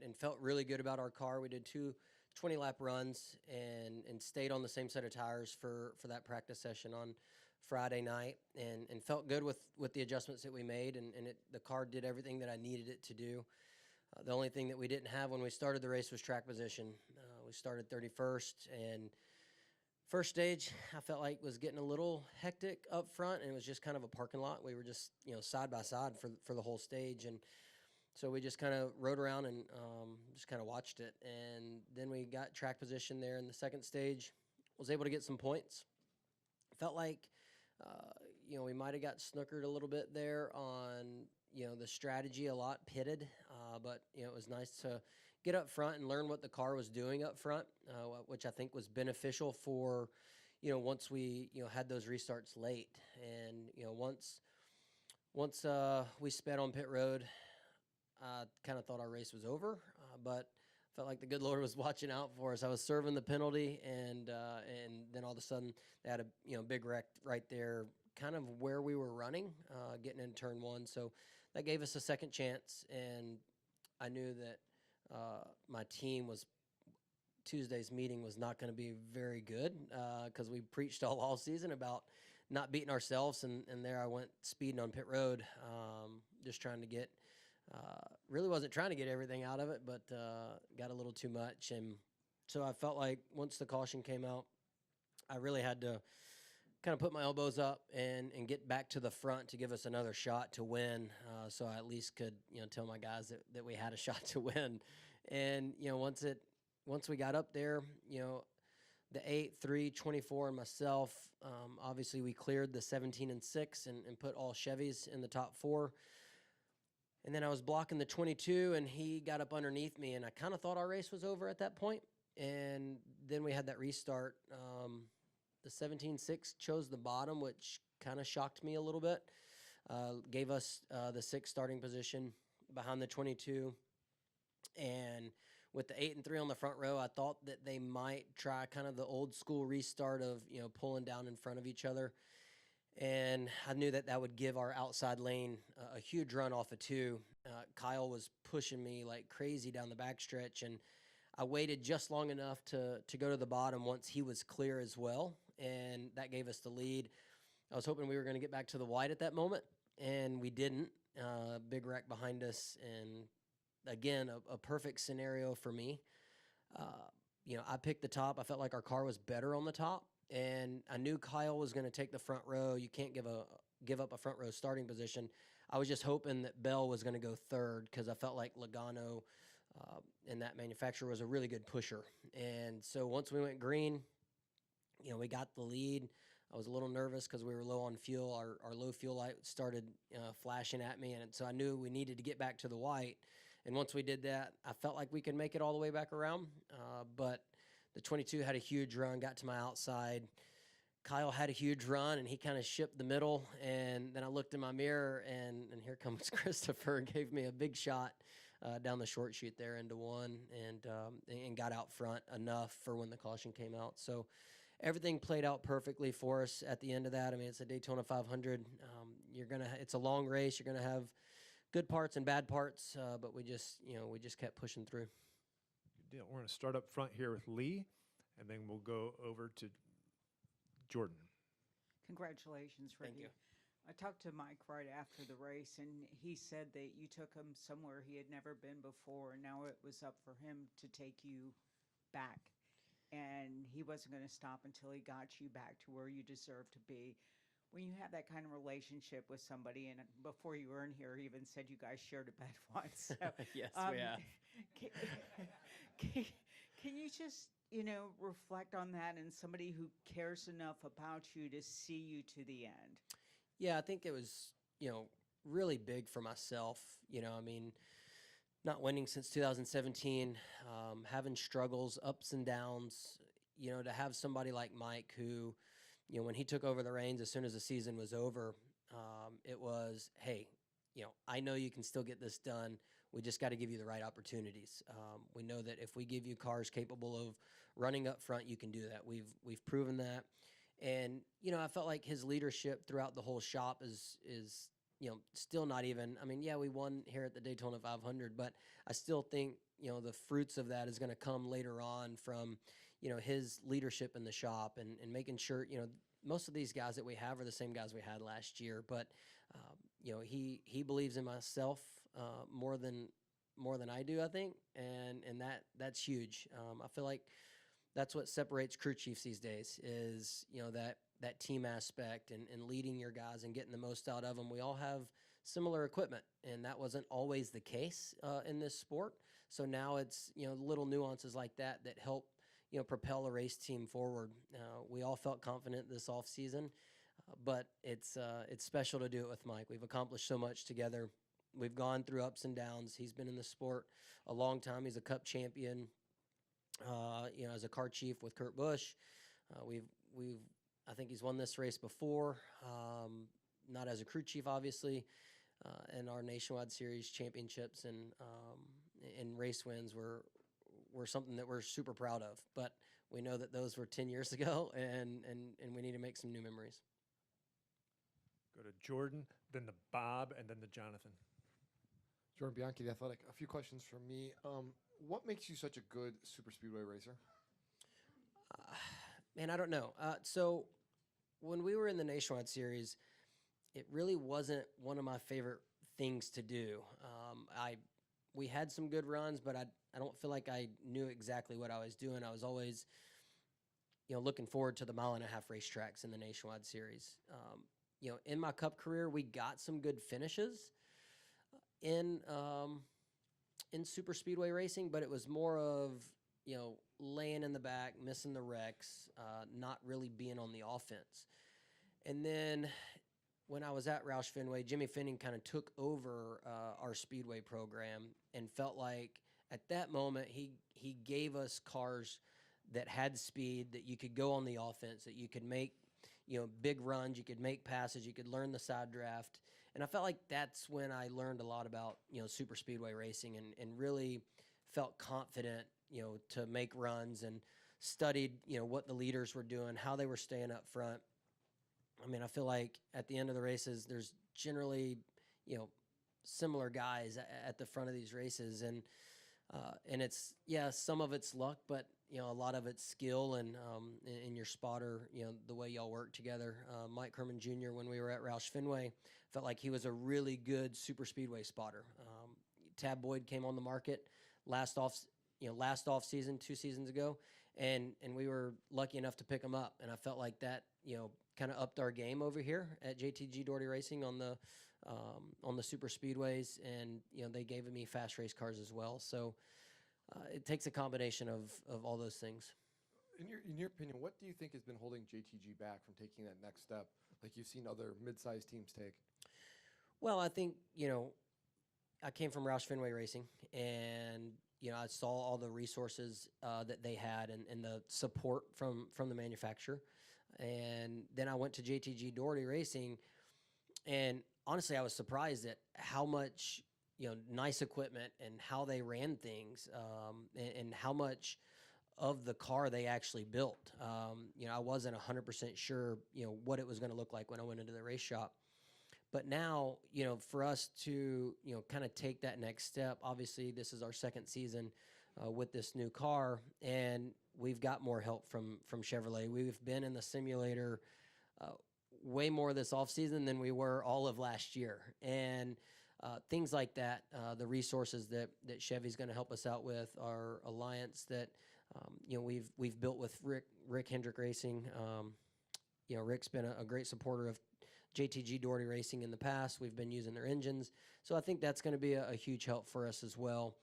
and felt really good about our car. We did 2 20-lap runs and stayed on the same set of tires for that practice session on Friday night, and felt good with the adjustments that we made, and the car did everything that I needed it to do. The only thing that we didn't have when we started the race was track position. We started 31st, and first stage I felt like was getting a little hectic up front, and it was just kind of a parking lot. We were just side by side for the whole stage, and so we just kind of rode around and just kind of watched it. And then we got track position there in the second stage, was able to get some points. Felt like we might have got snookered a little bit there on the strategy, a lot pitted, but it was nice to get up front and learn what the car was doing up front, which I think was beneficial for, once we, had those restarts late. And, once we sped on pit road, I kind of thought our race was over, but felt like the good Lord was watching out for us. I was serving the penalty, and then all of a sudden they had a big wreck right there, kind of where we were running, getting into turn 1. So that gave us a second chance, and I knew that my team Tuesday's meeting was not going to be very good, because we preached all season about not beating ourselves, and there I went speeding on pit road, just trying to get, really wasn't trying to get everything out of it, but got a little too much. And so I felt like once the caution came out, I really had to kind of put my elbows up and get back to the front to give us another shot to win, so I at least could tell my guys that we had a shot to win. And once we got up there, the 8, 3, 24, and myself. Obviously, we cleared the 17 and 6 and put all Chevys in the top 4. And then I was blocking the 22, and he got up underneath me, and I kind of thought our race was over at that point. And then we had that restart. The 17-6 chose the bottom, which kind of shocked me a little bit. Gave us the 6th starting position behind the 22. And with the 8 and 3 on the front row, I thought that they might try kind of the old school restart of, pulling down in front of each other. And I knew that that would give our outside lane a huge run off of 2. Kyle was pushing me like crazy down the backstretch, and I waited just long enough to go to the bottom once he was clear as well, and that gave us the lead. I was hoping we were going to get back to the white at that moment, and we didn't. Big wreck behind us, and again, a perfect scenario for me. I picked the top. I felt like our car was better on the top, and I knew Kyle was going to take the front row. You can't give up a front row starting position. I was just hoping that Bell was going to go 3rd because I felt like Logano and that manufacturer was a really good pusher. And so once we went green, we got the lead. I was a little nervous because we were low on fuel. Our low fuel light started flashing at me, and so I knew we needed to get back to the white. And once we did that, I felt like we could make it all the way back around. But the 22 had a huge run, got to my outside. Kyle had a huge run, and he kind of shipped the middle. And then I looked in my mirror, and here comes Christopher, gave me a big shot down the short chute there into 1, and got out front enough for when the caution came out. So everything played out perfectly for us at the end of that. I mean, it's a Daytona 500. It's a long race. You're gonna have good parts and bad parts, but we just kept pushing through. Good deal. We're going to start up front here with Lee, and then we'll go over to Jordan. Congratulations, Ricky. Thank you. I talked to Mike right after the race, and he said that you took him somewhere he had never been before, and now it was up for him to take you back. And he wasn't going to stop until he got you back to where you deserve to be. When you have that kind of relationship with somebody, and before you were in here, he even said you guys shared a bed once. So, Yes, we have. Can you just, reflect on that, and somebody who cares enough about you to see you to the end? Yeah, I think it was, really big for myself. Not winning since 2017, having struggles, ups and downs, to have somebody like Mike who, when he took over the reins as soon as the season was over, it was, hey, I know you can still get this done. We just got to give you the right opportunities. We know that if we give you cars capable of running up front, you can do that. We've proven that. And, I felt like his leadership throughout the whole shop is still not even, we won here at the Daytona 500, but I still think, the fruits of that is going to come later on from, his leadership in the shop and making sure, most of these guys that we have are the same guys we had last year, but, he believes in myself more than I do, I think, and that's huge. I feel like that's what separates crew chiefs these days is, that team aspect and leading your guys and getting the most out of them. We all have similar equipment, and that wasn't always the case in this sport. So now it's, little nuances like that help, propel a race team forward. We all felt confident this off season, but it's special to do it with Mike. We've accomplished so much together. We've gone through ups and downs. He's been in the sport a long time. He's a Cup champion, as a car chief with Kurt Busch. I think he's won this race before, not as a crew chief, obviously, and our Nationwide Series championships and race wins were something that we're super proud of. But we know that those were 10 years ago, and we need to make some new memories. Go to Jordan, then the Bob, and then the Jonathan. Jordan Bianchi, The Athletic. A few questions from me. What makes you such a good super speedway racer? Man, I don't know. So when we were in the Nationwide Series, it really wasn't one of my favorite things to do. We had some good runs, but I don't feel like I knew exactly what I was doing. I was always, looking forward to the 1.5 mile racetracks in the Nationwide Series. In my Cup career, we got some good finishes in super speedway racing, but it was more of laying in the back, missing the wrecks, not really being on the offense. And then when I was at Roush Fenway, Jimmy Finning kind of took over our Speedway program and felt like at that moment he gave us cars that had speed, that you could go on the offense, that you could make big runs, you could make passes, you could learn the side draft. And I felt like that's when I learned a lot about super speedway racing and really felt confident to make runs, and studied what the leaders were doing, how they were staying up front. I mean, I feel like at the end of the races, there's generally, similar guys at the front of these races, and it's some of it's luck, but a lot of it's skill and in your spotter, the way y'all work together. Mike Herman Jr., when we were at Roush Fenway, felt like he was a really good super speedway spotter. Tab Boyd came on the market last off season, 2 seasons ago, and we were lucky enough to pick him up, and I felt like that kind of upped our game over here at JTG Doherty Racing on the super speedways, and they gave me fast race cars as well. So it takes a combination of all those things. In your opinion, what do you think has been holding JTG back from taking that next step, like you've seen other mid-sized teams take? Well, I think I came from Roush Fenway Racing, and I saw all the resources that they had and the support from the manufacturer. And then I went to JTG Doherty Racing, and honestly, I was surprised at how much nice equipment and how they ran things, and how much of the car they actually built. I wasn't 100% sure what it was going to look like when I went into the race shop. But now, for us to, kind of take that next step, obviously this is our second season with this new car, and we've got more help from Chevrolet. We've been in the simulator way more this offseason than we were all of last year. And things like that, the resources that Chevy's going to help us out with, our alliance that, we've built with Rick Hendrick Racing. Rick's been a great supporter of JTG Doherty Racing in the past. We've been using their engines. So I think that's going to be a huge help for us as well.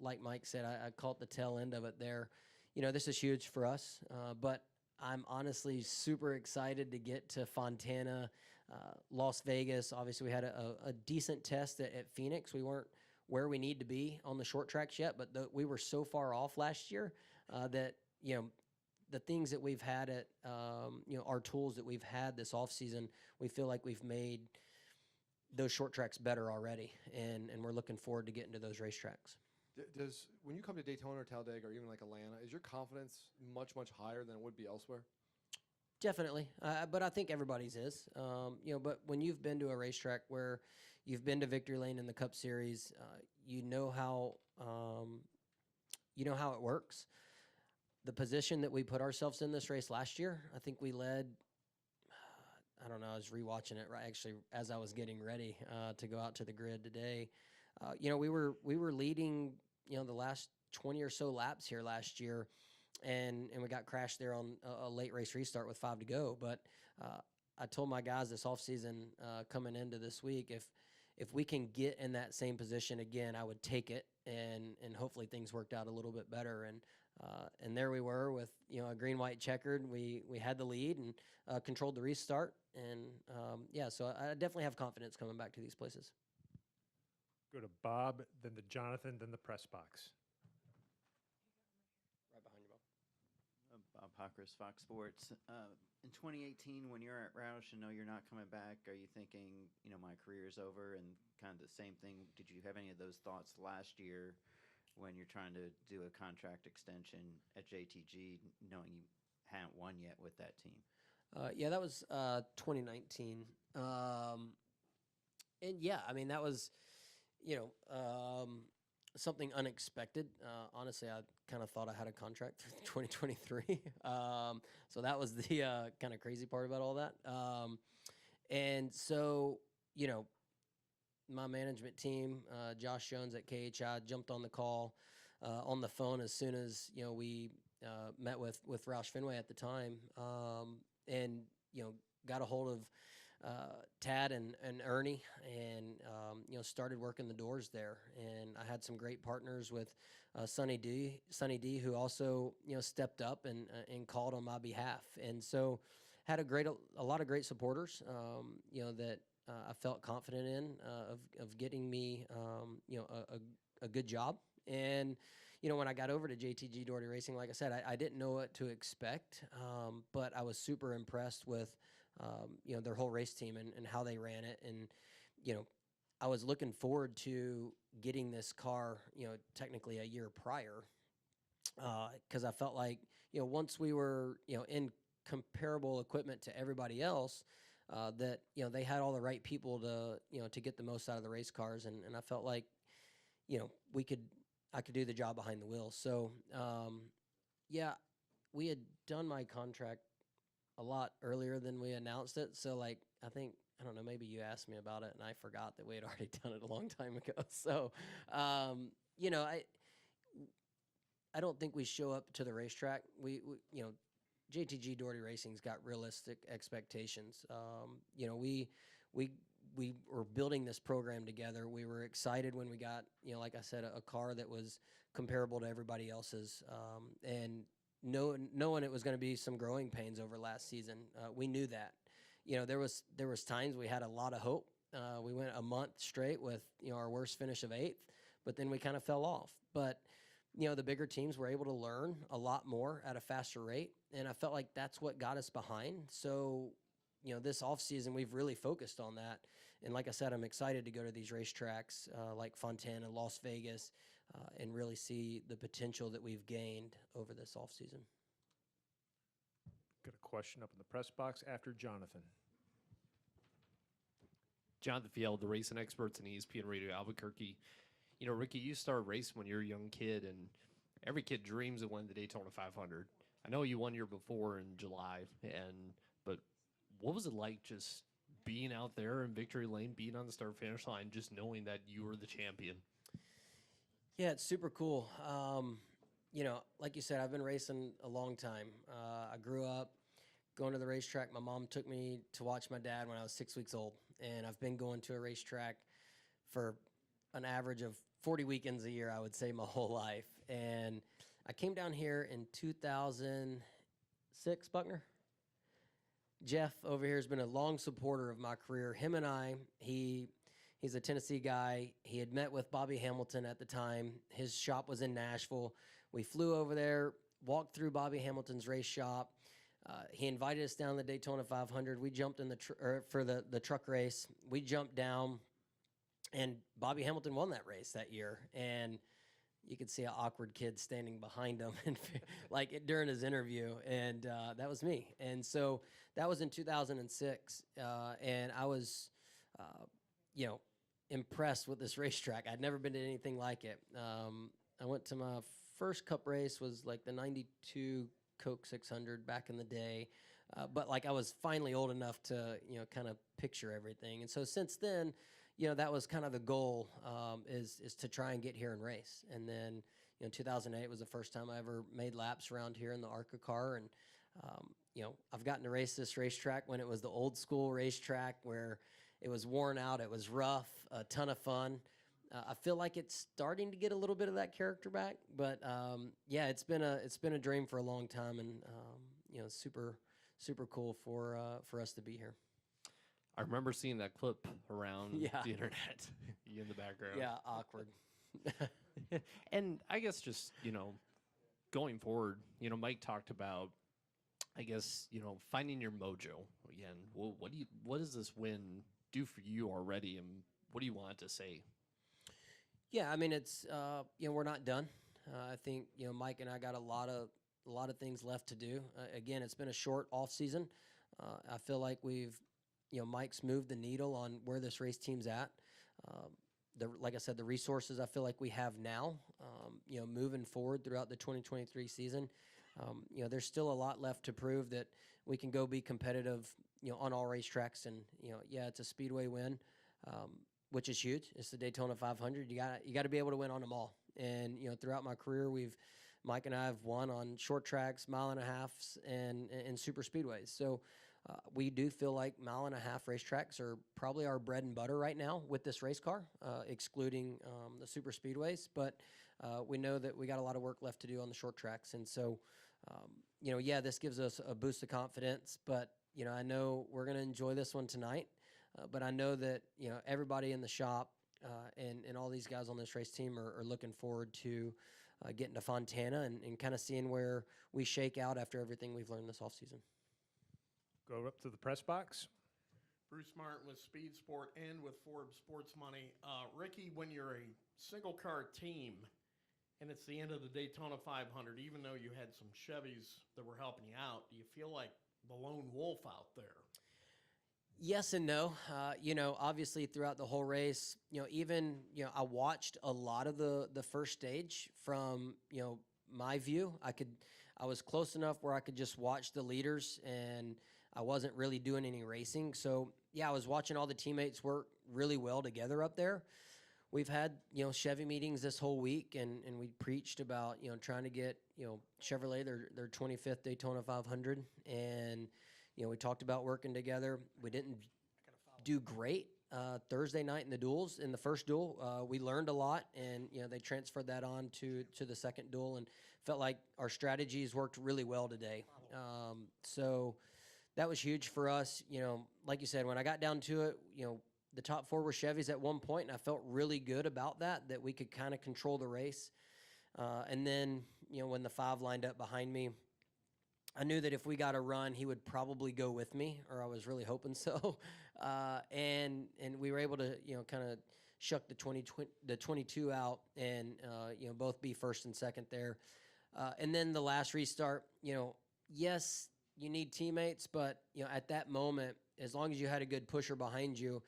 Like Mike said, I caught the tail end of it there. This is huge for us, but I'm honestly super excited to get to Fontana, Las Vegas. Obviously, we had a decent test at Phoenix. We weren't where we need to be on the short tracks yet, but we were so far off last year that, the things that we've had at, our tools that we've had this offseason, we feel like we've made those short tracks better already, and we're looking forward to getting to those racetracks. When you come to Daytona or Talladega or even like Atlanta, is your confidence much higher than it would be elsewhere? Definitely, but I think everybody's is. But when you've been to a racetrack where you've been to Victory Lane in the Cup Series, you know how it works. The position that we put ourselves in this race last year, I think we led. I don't know. I was rewatching it right actually as I was getting ready to go out to the grid today. We were leading the last 20 or so laps here last year, and we got crashed there on a late race restart with 5 to go. But I told my guys this offseason coming into this week, if we can get in that same position again, I would take it, and hopefully things worked out a little bit better. And there we were with a green white checkered. We had the lead and controlled the restart, and so I definitely have confidence coming back to these places. Go to Bob, then to Jonathan, then the press box. Right behind you, Bob. Bob Pockris, Fox Sports. In 2018, when you're at Roush and know you're not coming back, are you thinking, my career's over, and kind of the same thing? Did you have any of those thoughts last year when you're trying to do a contract extension at JTG, knowing you hadn't won yet with that team? That was 2019. And that was, something unexpected. Honestly, I kind of thought I had a contract through 2023. So that was the kind of crazy part about all that. And so, my management team, Josh Jones at KHI, jumped on the call on the phone as soon as we met with Roush Fenway at the time, and got a hold of Tad and Ernie, and started working the doors there. And I had some great partners with Sonny D, who also stepped up and called on my behalf. And so had a lot of great supporters, that I felt confident in of getting me a good job. And when I got over to JTG Doherty Racing, like I said, I didn't know what to expect, but I was super impressed with their whole race team and how they ran it. And I was looking forward to getting this car technically a year prior, because I felt like once we were in comparable equipment to everybody else, that they had all the right people to get the most out of the race cars, and I felt like I could do the job behind the wheel. So yeah, we had done my contract a lot earlier than we announced it. So like I don't know, maybe you asked me about it and I forgot that we had already done it a long time ago. So I don't think we show up to the racetrack. We JTG Doherty Racing's got realistic expectations. We were building this program together. We were excited when we got, like I said, a car that was comparable to everybody else's, and knowing it was going to be some growing pains over last season. We knew that. There was times we had a lot of hope. We went a month straight with our worst finish of 8th, but then we kind of fell off. But the bigger teams were able to learn a lot more at a faster rate, and I felt like that's what got us behind. So this off season we've really focused on that. And like I said, I'm excited to go to these racetracks like Fontana, Las Vegas, and really see the potential that we've gained over this off season. Got a question up in the press box after Jonathan. Jonathan Field, the racing experts in ESPN Radio Albuquerque. Ricky, you started racing when you're a young kid, and every kid dreams of winning the Daytona 500. I know you won year before in July, but what was it like just being out there in victory lane, being on the start finish line, just knowing that you were the champion? Yeah, it's super cool. Like you said, I've been racing a long time. I grew up going to the racetrack. My mom took me to watch my dad when I was 6 weeks old, and I've been going to a racetrack for an average of 40 weekends a year, I would say, my whole life. And I came down here in 2006, Buckner. Jeff over here has been a long supporter of my career. Him and I, he's a Tennessee guy. He had met with Bobby Hamilton at the time. His shop was in Nashville. We flew over there, walked through Bobby Hamilton's race shop. He invited us down the Daytona 500. We jumped in for the truck race. We jumped down, and Bobby Hamilton won that race that year. And you could see an awkward kid standing behind him and during his interview, and that was me. And so that was in 2006, and I was, impressed with this racetrack. I'd never been to anything like it. I went to my first Cup race was like the '92 Coke 600 back in the day, but I was finally old enough to kind of picture everything. And so since then, that was kind of the goal, is to try and get here and race. And then, 2008 was the first time I ever made laps around here in the ARCA car. And, I've gotten to race this racetrack when it was the old school racetrack where it was worn out, it was rough, a ton of fun. I feel like it's starting to get a little bit of that character back, but yeah, it's been a dream for a long time, and super cool for us to be here. I remember seeing that clip around Yeah. the internet. You in the background. Yeah, awkward. And I guess just, going forward, Mike talked about, I guess, finding your mojo again. Well, what does this win do for you already, and what do you want to say? Yeah, I mean, it's we're not done. I think Mike and I got a lot of things left to do. Again, it's been a short off season. I feel like we've Mike's moved the needle on where this race team's at. Like I said, the resources I feel like we have now, moving forward throughout the 2023 season, there's still a lot left to prove that we can go be competitive, on all racetracks. And yeah, it's a Speedway win, which is huge. It's the Daytona 500. You got to be able to win on them all. And throughout my career, Mike and I have won on short tracks, mile and a halfs, and super speedways. So We do feel like 1.5 mile racetracks are probably our bread and butter right now with this race car, excluding the super speedways. But we know that we got a lot of work left to do on the short tracks. And so, yeah, this gives us a boost of confidence. But, I know we're going to enjoy this one tonight. But I know that, everybody in the shop and all these guys on this race team are looking forward to getting to Fontana and kind of seeing where we shake out after everything we've learned this offseason. Go up to the press box. Bruce Martin with Speed Sport and with Forbes Sports Money. Ricky, when you're a single car team and it's the end of the Daytona 500, even though you had some Chevys that were helping you out, do you feel like the lone wolf out there? Yes and no. Obviously throughout the whole race, even, I watched a lot of the first stage from, my view. I was close enough where I could just watch the leaders, and I wasn't really doing any racing. So yeah, I was watching all the teammates work really well together up there. We've had, Chevy meetings this whole week, and we preached about, trying to get, Chevrolet their 25th Daytona 500. And, we talked about working together. We didn't do great Thursday night in the duels. In the first duel, we learned a lot, and, they transferred that on to the second duel, and felt like our strategies worked really well today. So that was huge for us. Like you said, when I got down to it, the top 4 were Chevys at one point, and I felt really good about that we could kind of control the race. And then, when the 5 lined up behind me, I knew that if we got a run, he would probably go with me, or I was really hoping so. And we were able to, kind of shuck the 22 out and, both be first and second there. And then the last restart, yes, you need teammates, but, at that moment, as long as you had a good pusher behind you,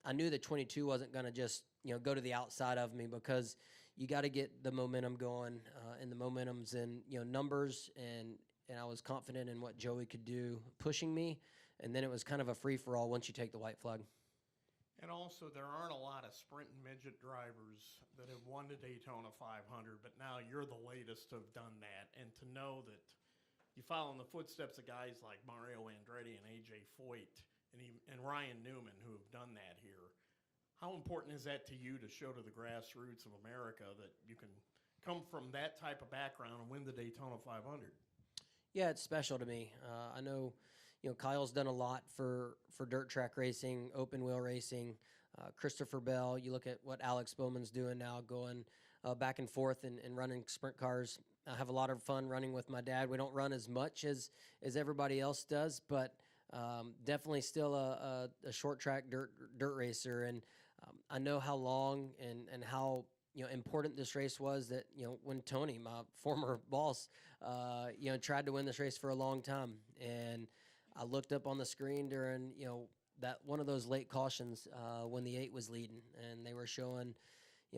I knew that 22 wasn't going to just, go to the outside of me, because you got to get the momentum going, and the momentum's in, numbers, and I was confident in what Joey could do pushing me, and then it was kind of a free-for-all once you take the white flag. And also, there aren't a lot of sprint and midget drivers that have won the Daytona 500, but now you're the latest to have done that. And to know that you follow in the footsteps of guys like Mario Andretti and A.J. Foyt and Ryan Newman, who have done that here, how important is that to you to show to the grassroots of America that you can come from that type of background and win the Daytona 500? Yeah, it's special to me. I know, Kyle's done a lot for dirt track racing, open wheel racing. Christopher Bell, you look at what Alex Bowman's doing now, going back and forth and running sprint cars. I have a lot of fun running with my dad. We don't run as much as everybody else does, but definitely still a short track dirt racer. And I know how long and how important this race was, that, when Tony, my former boss, tried to win this race for a long time. And I looked up on the screen during, that one of those late cautions when the 8 was leading, and they were showing,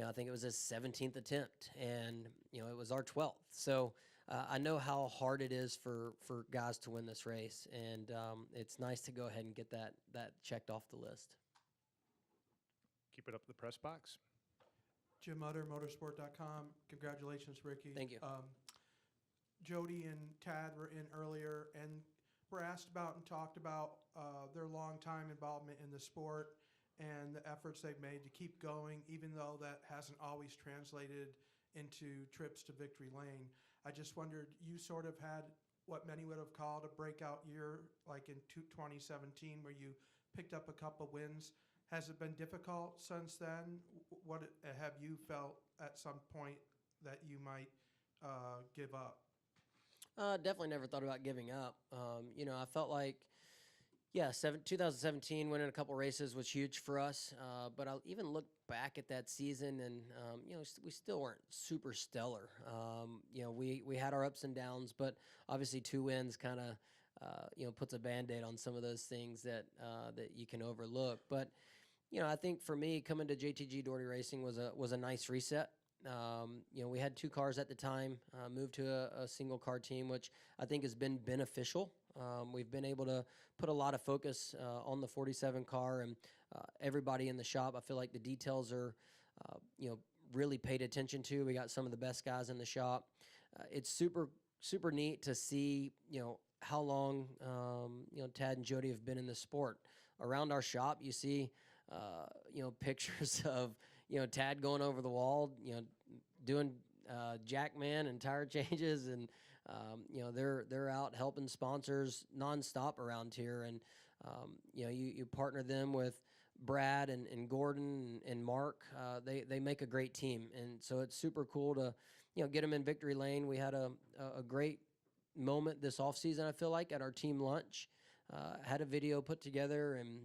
I think it was his 17th attempt, and, it was our 12th. So I know how hard it is for guys to win this race, and it's nice to go ahead and get that checked off the list. Keep it up the press box. Jim Utter, motorsport.com. Congratulations, Ricky. Thank you. Jody and Tad were in earlier and were asked about and talked about their long-time involvement in the sport and the efforts they've made to keep going, even though that hasn't always translated into trips to victory lane. I just wondered, you sort of had what many would have called a breakout year, like in 2017, where you picked up a couple wins. Has it been difficult since then? What have you felt at some point that you might give up? Definitely never thought about giving up. I felt like, 2017 winning a couple races was huge for us. But I'll even look back at that season, and we still weren't super stellar. We had our ups and downs, but obviously 2 wins kind of puts a Band-Aid on some of those things that you can overlook. But I think for me, coming to JTG Doherty Racing was a nice reset. We had 2 cars at the time, moved to a single car team, which I think has been beneficial. We've been able to put a lot of focus on the 47 car, and everybody in the shop, I feel like the details are, really paid attention to. We got some of the best guys in the shop. It's super, super neat to see, how long Tad and Jody have been in the sport. Around our shop, you see pictures of Tad going over the wall, doing jackman and tire changes, and they're out helping sponsors nonstop around here, and you partner them with Brad and Gordon and Mark. They make a great team, and so it's super cool to get them in victory lane. We had a great moment this offseason, I feel like, at our team lunch. Had a video put together, and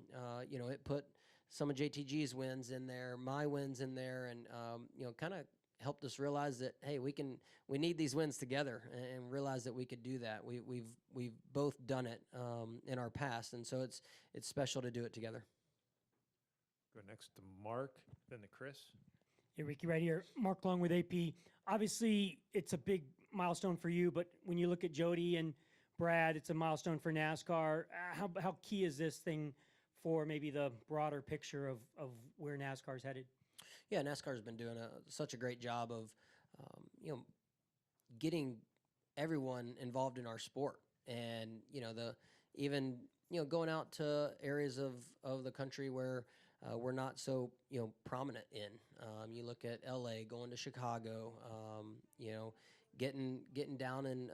it put some of JTG's wins in there, my wins in there, and kind of helped us realize that, hey, we need these wins together, and realize that we could do that. We've both done it in our past, and so it's special to do it together. Go next to Mark, then to Chris. Hey, Ricky, right here. Mark Long with AP. Obviously, it's a big milestone for you, but when you look at Jody and Brad, it's a milestone for NASCAR. How key is this thing for maybe the broader picture of where NASCAR is headed? Yeah, NASCAR has been doing such a great job of, getting everyone involved in our sport, and even going out to areas of the country where we're not so prominent in. You look at LA, going to Chicago, getting down in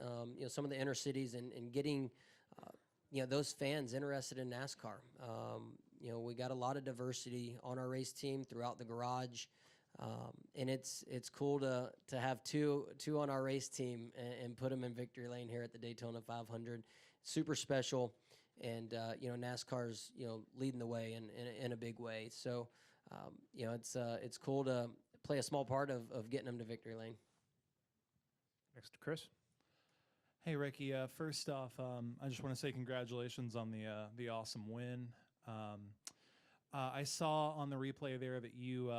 some of the inner cities, and getting those fans interested in NASCAR. We got a lot of diversity on our race team throughout the garage, and it's cool to have two on our race team and put them in victory lane here at the Daytona 500. Super special, and NASCAR's leading the way in a big way. So it's cool to play a small part of getting them to victory lane. Next to Chris. Hey, Ricky. First off, I just want to say congratulations on the awesome win. I saw on the replay there that you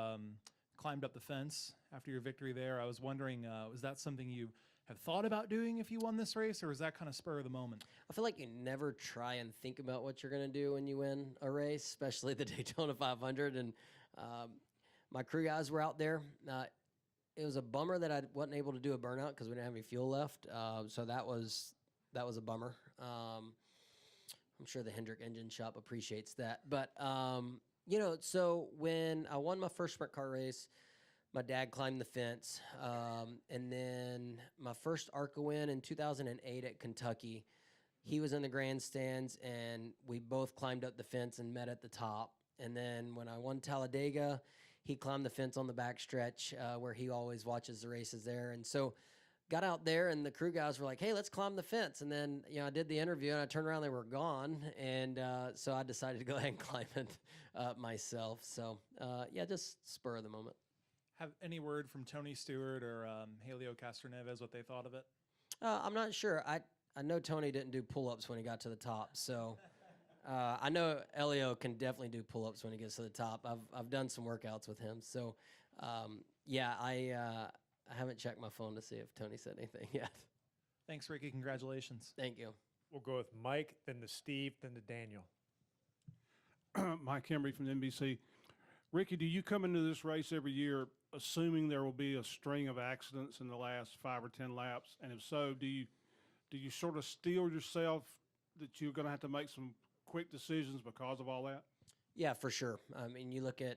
climbed up the fence after your victory there. I was wondering, was that something you have thought about doing if you won this race, or was that kind of spur of the moment? I feel like you never try and think about what you're going to do when you win a race, especially the Daytona 500. And my crew guys were out there. It was a bummer that I wasn't able to do a burnout because we didn't have any fuel left. So that was a bummer. I'm sure the Hendrick Engine Shop appreciates that. But, so when I won my first sprint car race, my dad climbed the fence. And then my first ARCA win in 2008 at Kentucky, he was in the grandstands, and we both climbed up the fence and met at the top. And then when I won Talladega, he climbed the fence on the backstretch where he always watches the races there. And so got out there, and the crew guys were like, hey, let's climb the fence. And then, I did the interview, and I turned around, they were gone. And so I decided to go ahead and climb it myself. So, just spur of the moment. Have any word from Tony Stewart or Helio Castroneves what they thought of it? I'm not sure. I know Tony didn't do pull-ups when he got to the top. So I know Elio can definitely do pull-ups when he gets to the top. I've done some workouts with him. So, I haven't checked my phone to see if Tony said anything yet. Thanks, Ricky. Congratulations. Thank you. We'll go with Mike, then to Steve, then to Daniel. Mike Henry from NBC. Ricky, do you come into this race every year assuming there will be a string of accidents in the last 5 or 10 laps? And if so, do you sort of steel yourself that you're going to have to make some quick decisions because of all that? Yeah, for sure. I mean, you look at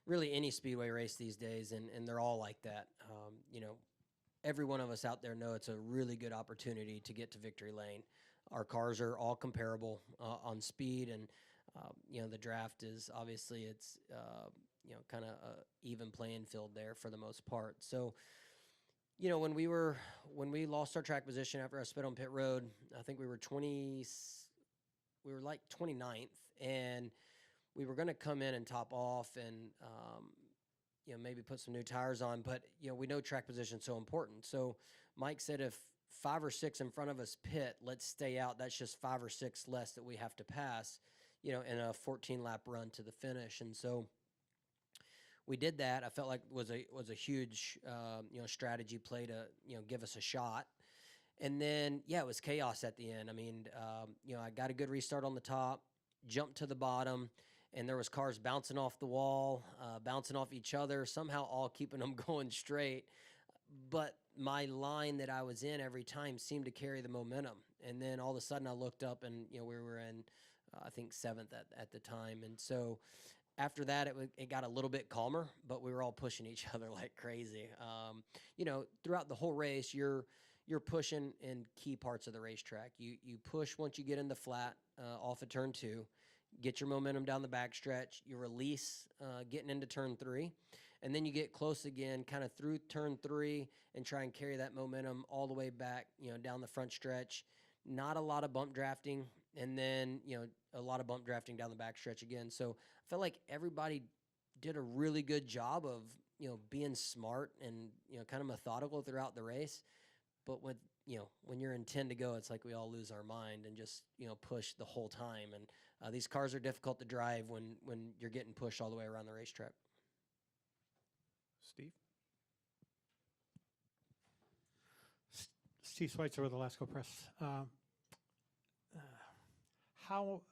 really any speedway race these days, and they're all like that. Every one of us out there know it's a really good opportunity to get to victory lane. Our cars are all comparable on speed, and the draft is obviously it's kind of a even playing field there for the most part. So, when we lost our track position after I spit on pit road, I think we were like 29th, and we were going to come in and top off and maybe put some new tires on, but we know track position's so important. So Mike said if 5 or 6 in front of us pit, let's stay out. That's just 5 or 6 less that we have to pass, in a 14-lap run to the finish. And so we did that. I felt like it was a huge strategy play to give us a shot. And then it was chaos at the end. I mean, I got a good restart on the top, jumped to the bottom, and there was cars bouncing off the wall, bouncing off each other, somehow all keeping them going straight. but my line that I was in every time seemed to carry the momentum. And then all of a sudden I looked up and, we were in, I think, seventh at the time. And so after that, it got a little bit calmer, but we were all pushing each other like crazy. Throughout the whole race, you're pushing in key parts of the racetrack. You push once you get in the flat off of turn 2, get your momentum down the backstretch. You release getting into turn 3, and then you get close again, kind of through turn 3, and try and carry that momentum all the way back, down the front stretch. Not a lot of bump drafting, and then a lot of bump drafting down the backstretch again. So I felt like everybody did a really good job of being smart and kind of methodical throughout the race. But when you're in 10 to go, it's like we all lose our mind and just push the whole time. And these cars are difficult to drive when you're getting pushed all the way around the racetrack. Steve? Steve Schweitzer with Alaska Press. How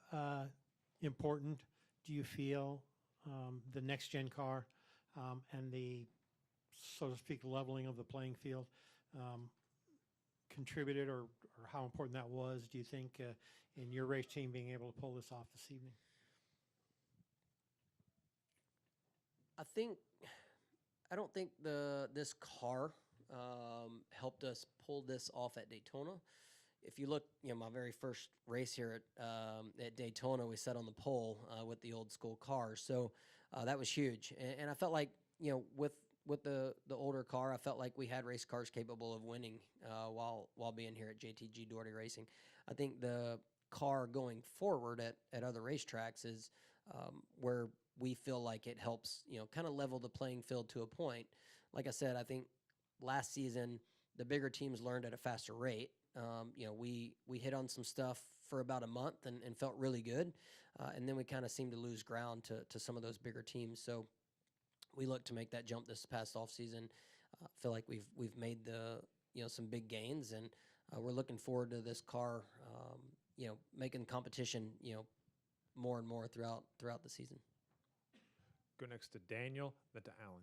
important do you feel the next-gen car and the, so to speak, leveling of the playing field contributed, or how important that was, do you think, in your race team being able to pull this off this evening? I don't think this car helped us pull this off at Daytona. If you look, my very first race here at Daytona, we sat on the pole with the old school cars, so that was huge. And I felt like, with the older car, I felt like we had race cars capable of winning while being here at JTG Doherty Racing. I think the car going forward at other racetracks is where we feel like it helps, kind of level the playing field to a point. Like I said, I think last season the bigger teams learned at a faster rate. We hit on some stuff for about a month and felt really good, and then we kind of seemed to lose ground to some of those bigger teams. So we look to make that jump this past off season. Feel like we've made some big gains, and we're looking forward to this car, making competition, more and more throughout the season. Go next to Daniel, then to Alan.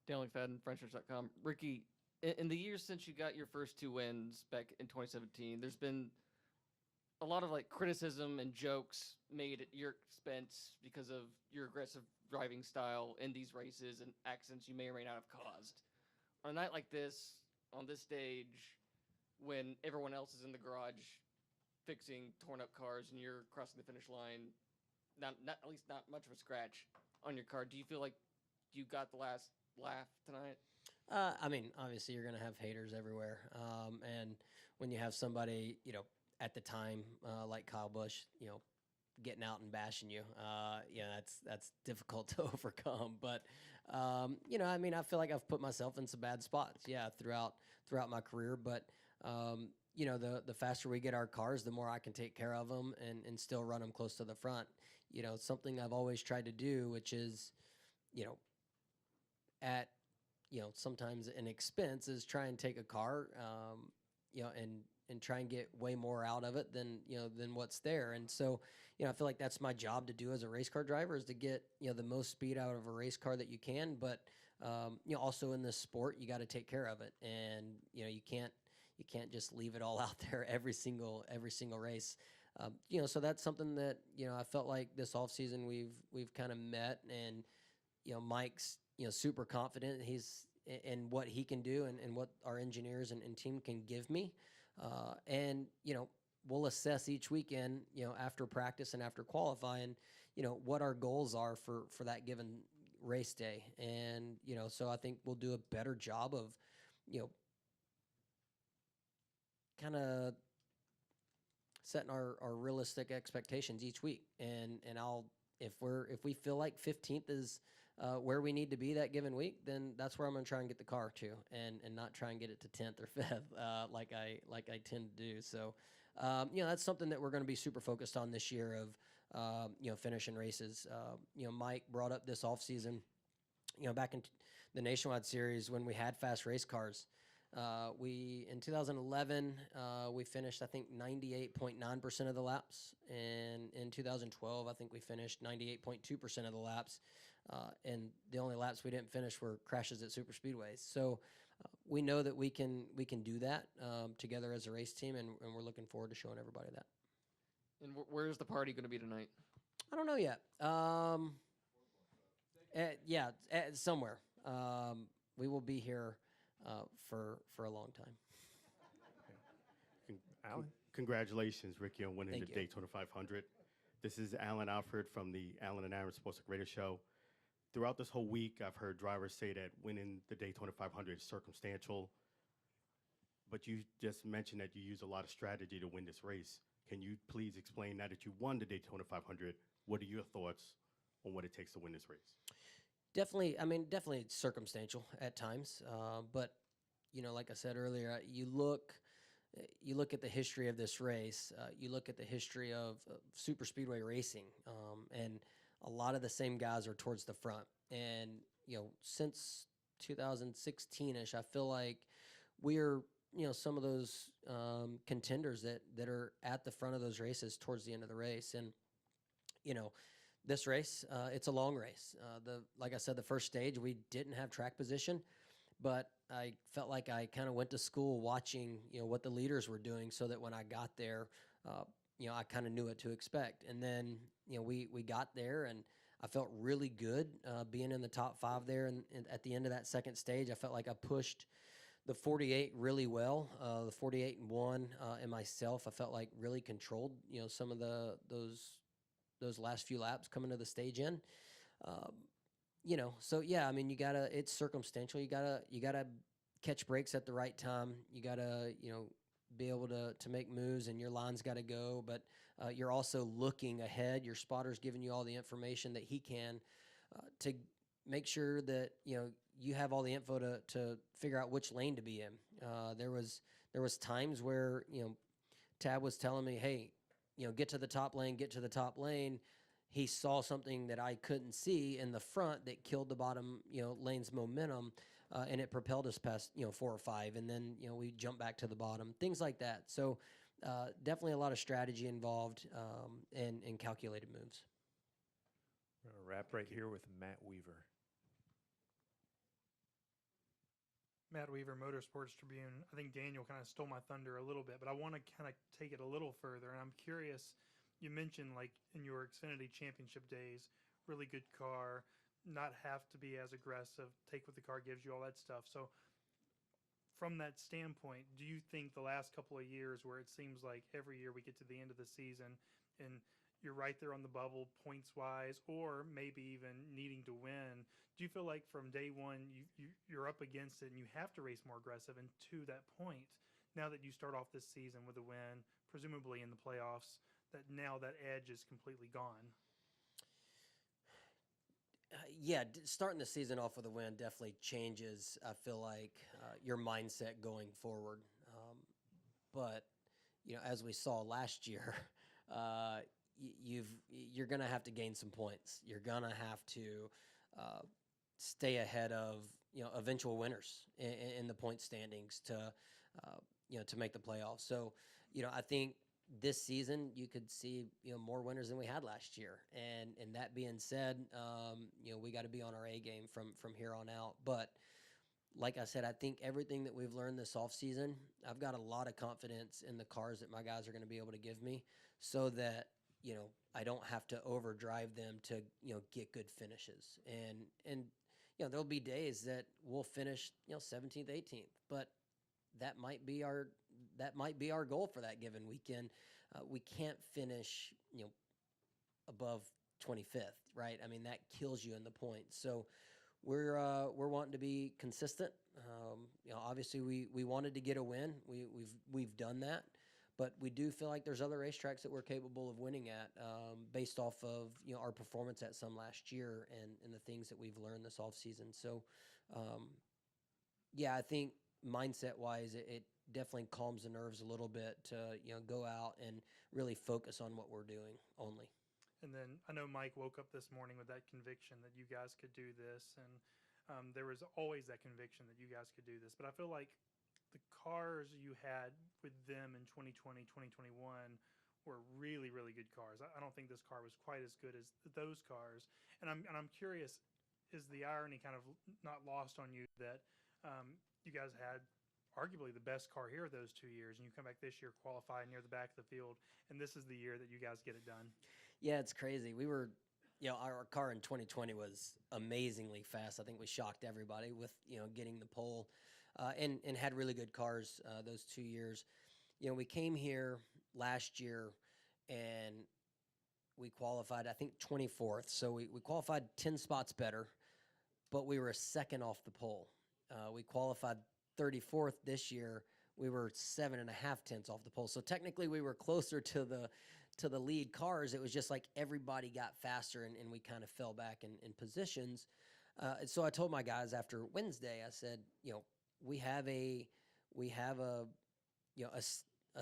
Daniel McFadden, FrenchRace.com. Ricky, in the years since you got your first 2 wins back in 2017, there's been a lot of criticism and jokes made at your expense because of your aggressive driving style in these races and accidents you may or may not have caused. On a night like this, on this stage, when everyone else is in the garage fixing torn up cars and you're crossing the finish line, not at least not much of a scratch on your car, do you feel like you got the last laugh tonight? Obviously you're going to have haters everywhere. And when you have somebody, at the time, like Kyle Busch, getting out and bashing you, that's difficult to overcome. But, I feel like I've put myself in some bad spots, throughout my career. But, the faster we get our cars, the more I can take care of them and still run them close to the front. Something I've always tried to do, which is, at sometimes an expense, is try and take a car, and try and get way more out of it than what's there. And so, I feel like that's my job to do as a race car driver, is to get, the most speed out of a race car that you can. But, also in this sport, you got to take care of it. And, you can't just leave it all out there every single race. So that's something that, I felt like this off season we've kind of met. And, Mike's, super confident he's in what he can do and what our engineers and team can give me. And, we'll assess each weekend, after practice and after qualifying, what our goals are for that given race day. And, so I think we'll do a better job of, kind of setting our realistic expectations each week. And if we feel like 15th is where we need to be that given week, then that's where I'm going to try and get the car to, and not try and get it to 10th or 5th like I tend to do. So, that's something that we're going to be super focused on this year of, finishing races. Mike brought up this off season, back in the Nationwide Series when we had fast race cars. In 2011, we finished, I think, 98.9% of the laps. And in 2012, I think we finished 98.2% of the laps. And the only laps we didn't finish were crashes at super speedways. So we know that we can do that together as a race team, and we're looking forward to showing everybody that. And where's the party going to be tonight? I don't know yet. Yeah, somewhere. We will be here for a long time. Alan? Congratulations, Ricky, on winning Thank the you. Daytona 500. This is Alan Alfred from the Alan and Aaron Sports Radio Show. Throughout this whole week, I've heard drivers say that winning the Daytona 500 is circumstantial, but you just mentioned that you use a lot of strategy to win this race. Can you please explain, now that you won the Daytona 500, what are your thoughts on what it takes to win this race? Definitely, definitely it's circumstantial at times. But, like I said earlier, you look at the history of this race, you look at the history of super speedway racing, and a lot of the same guys are towards the front. And, since 2016-ish, I feel like we're, some of those contenders that are at the front of those races towards the end of the race. And, this race, it's a long race. Like I said, the first stage, we didn't have track position, but I felt like I kind of went to school watching, what the leaders were doing, so that when I got there, I kind of knew what to expect. And then, we got there, and I felt really good being in the top 5 there. And at the end of that second stage, I felt like I pushed the 48 really well. The 48 and 1 and myself, I felt like really controlled, some of those last few laps coming to the stage in. So yeah, it's circumstantial. You gotta catch breaks at the right time. You gotta, be able to make moves, and your line's gotta go, but you're also looking ahead. Your spotter's giving you all the information that he can to make sure that, you have all the info to figure out which lane to be in. There was times where, Tab was telling me, hey, get to the top lane, get to the top lane. He saw something that I couldn't see in the front that killed the bottom, lane's momentum, and it propelled us past, 4 or 5, and then, we jumped back to the bottom, things like that. So definitely a lot of strategy involved, and calculated moves. We're going to wrap right here with Matt Weaver. Matt Weaver, Motorsports Tribune. I think Daniel kind of stole my thunder a little bit, but I want to kind of take it a little further. And I'm curious, you mentioned like in your Xfinity Championship days, really good car, not have to be as aggressive, take what the car gives you, all that stuff. So from that standpoint, do you think the last couple of years where it seems like every year we get to the end of the season and you're right there on the bubble points-wise, or maybe even needing to win, do you feel like from day one you're up against it and you have to race more aggressive? And to that point, now that you start off this season with a win, presumably in the playoffs, that now that edge is completely gone? Yeah, starting the season off with a win definitely changes, I feel like, your mindset going forward. But, as we saw last year, you're going to have to gain some points. You're going to have to stay ahead of, eventual winners in the point standings to make the playoffs. So, I think this season you could see, more winners than we had last year. And that being said, we got to be on our A game from here on out. But like I said, I think everything that we've learned this offseason, I've got a lot of confidence in the cars that my guys are going to be able to give me, so that, I don't have to overdrive them to, get good finishes. And there'll be days that we'll finish, 17th, 18th, but that might be our goal for that given weekend. We can't finish, above 25th, right? That kills you in the points. So we're wanting to be consistent. Obviously we wanted to get a win. We've done that. But we do feel like there's other racetracks that we're capable of winning at, based off of, our performance at some last year and the things that we've learned this offseason. So, yeah, I think mindset-wise, it definitely calms the nerves a little bit to, go out and really focus on what we're doing only. And then I know Mike woke up this morning with that conviction that you guys could do this, and there was always that conviction that you guys could do this. But I feel like the cars you had with them in 2020, 2021 were really, really good cars. I don't think this car was quite as good as those cars. And I'm curious, is the irony kind of not lost on you that You guys had arguably the best car here those 2 years, and you come back this year, qualify near the back of the field, and this is the year that you guys get it done. Yeah, it's crazy. We were, our car in 2020 was amazingly fast. I think we shocked everybody with, getting the pole, and had really good cars those 2 years. We came here last year and we qualified, I think, 24th. So we qualified 10 spots better, but we were a second off the pole. We qualified 34th this year. We were 7.5 tenths off the pole. So technically we were closer to the lead cars. It was just like everybody got faster and we kind of fell back in positions. And so I told my guys after Wednesday, I said, we have a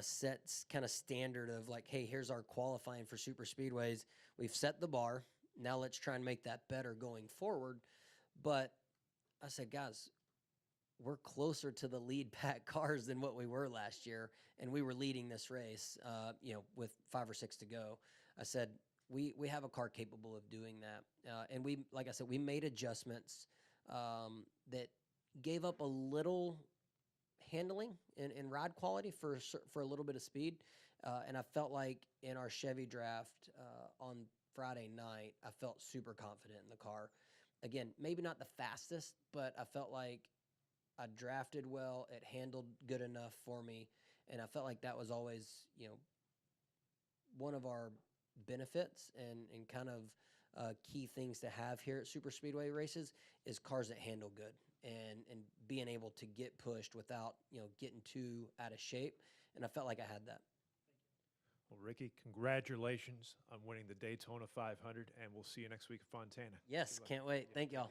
set kind of standard of like, hey, here's our qualifying for super speedways. We've set the bar. Now let's try and make that better going forward. But I said, guys, we're closer to the lead pack cars than what we were last year, and we were leading this race, with 5 or 6 to go. I said, we have a car capable of doing that. And we, like I said, we made adjustments that gave up a little handling and ride quality for a little bit of speed. And I felt like in our Chevy draft on Friday night, I felt super confident in the car. Again, maybe not the fastest, but I felt like I drafted well. It handled good enough for me. And I felt like that was always, one of our benefits and kind of key things to have here at super speedway races is cars that handle good and being able to get pushed without, getting too out of shape. And I felt like I had that. Well, Ricky, congratulations on winning the Daytona 500, and we'll see you next week at Fontana. Yes, can't wait. Thank y'all.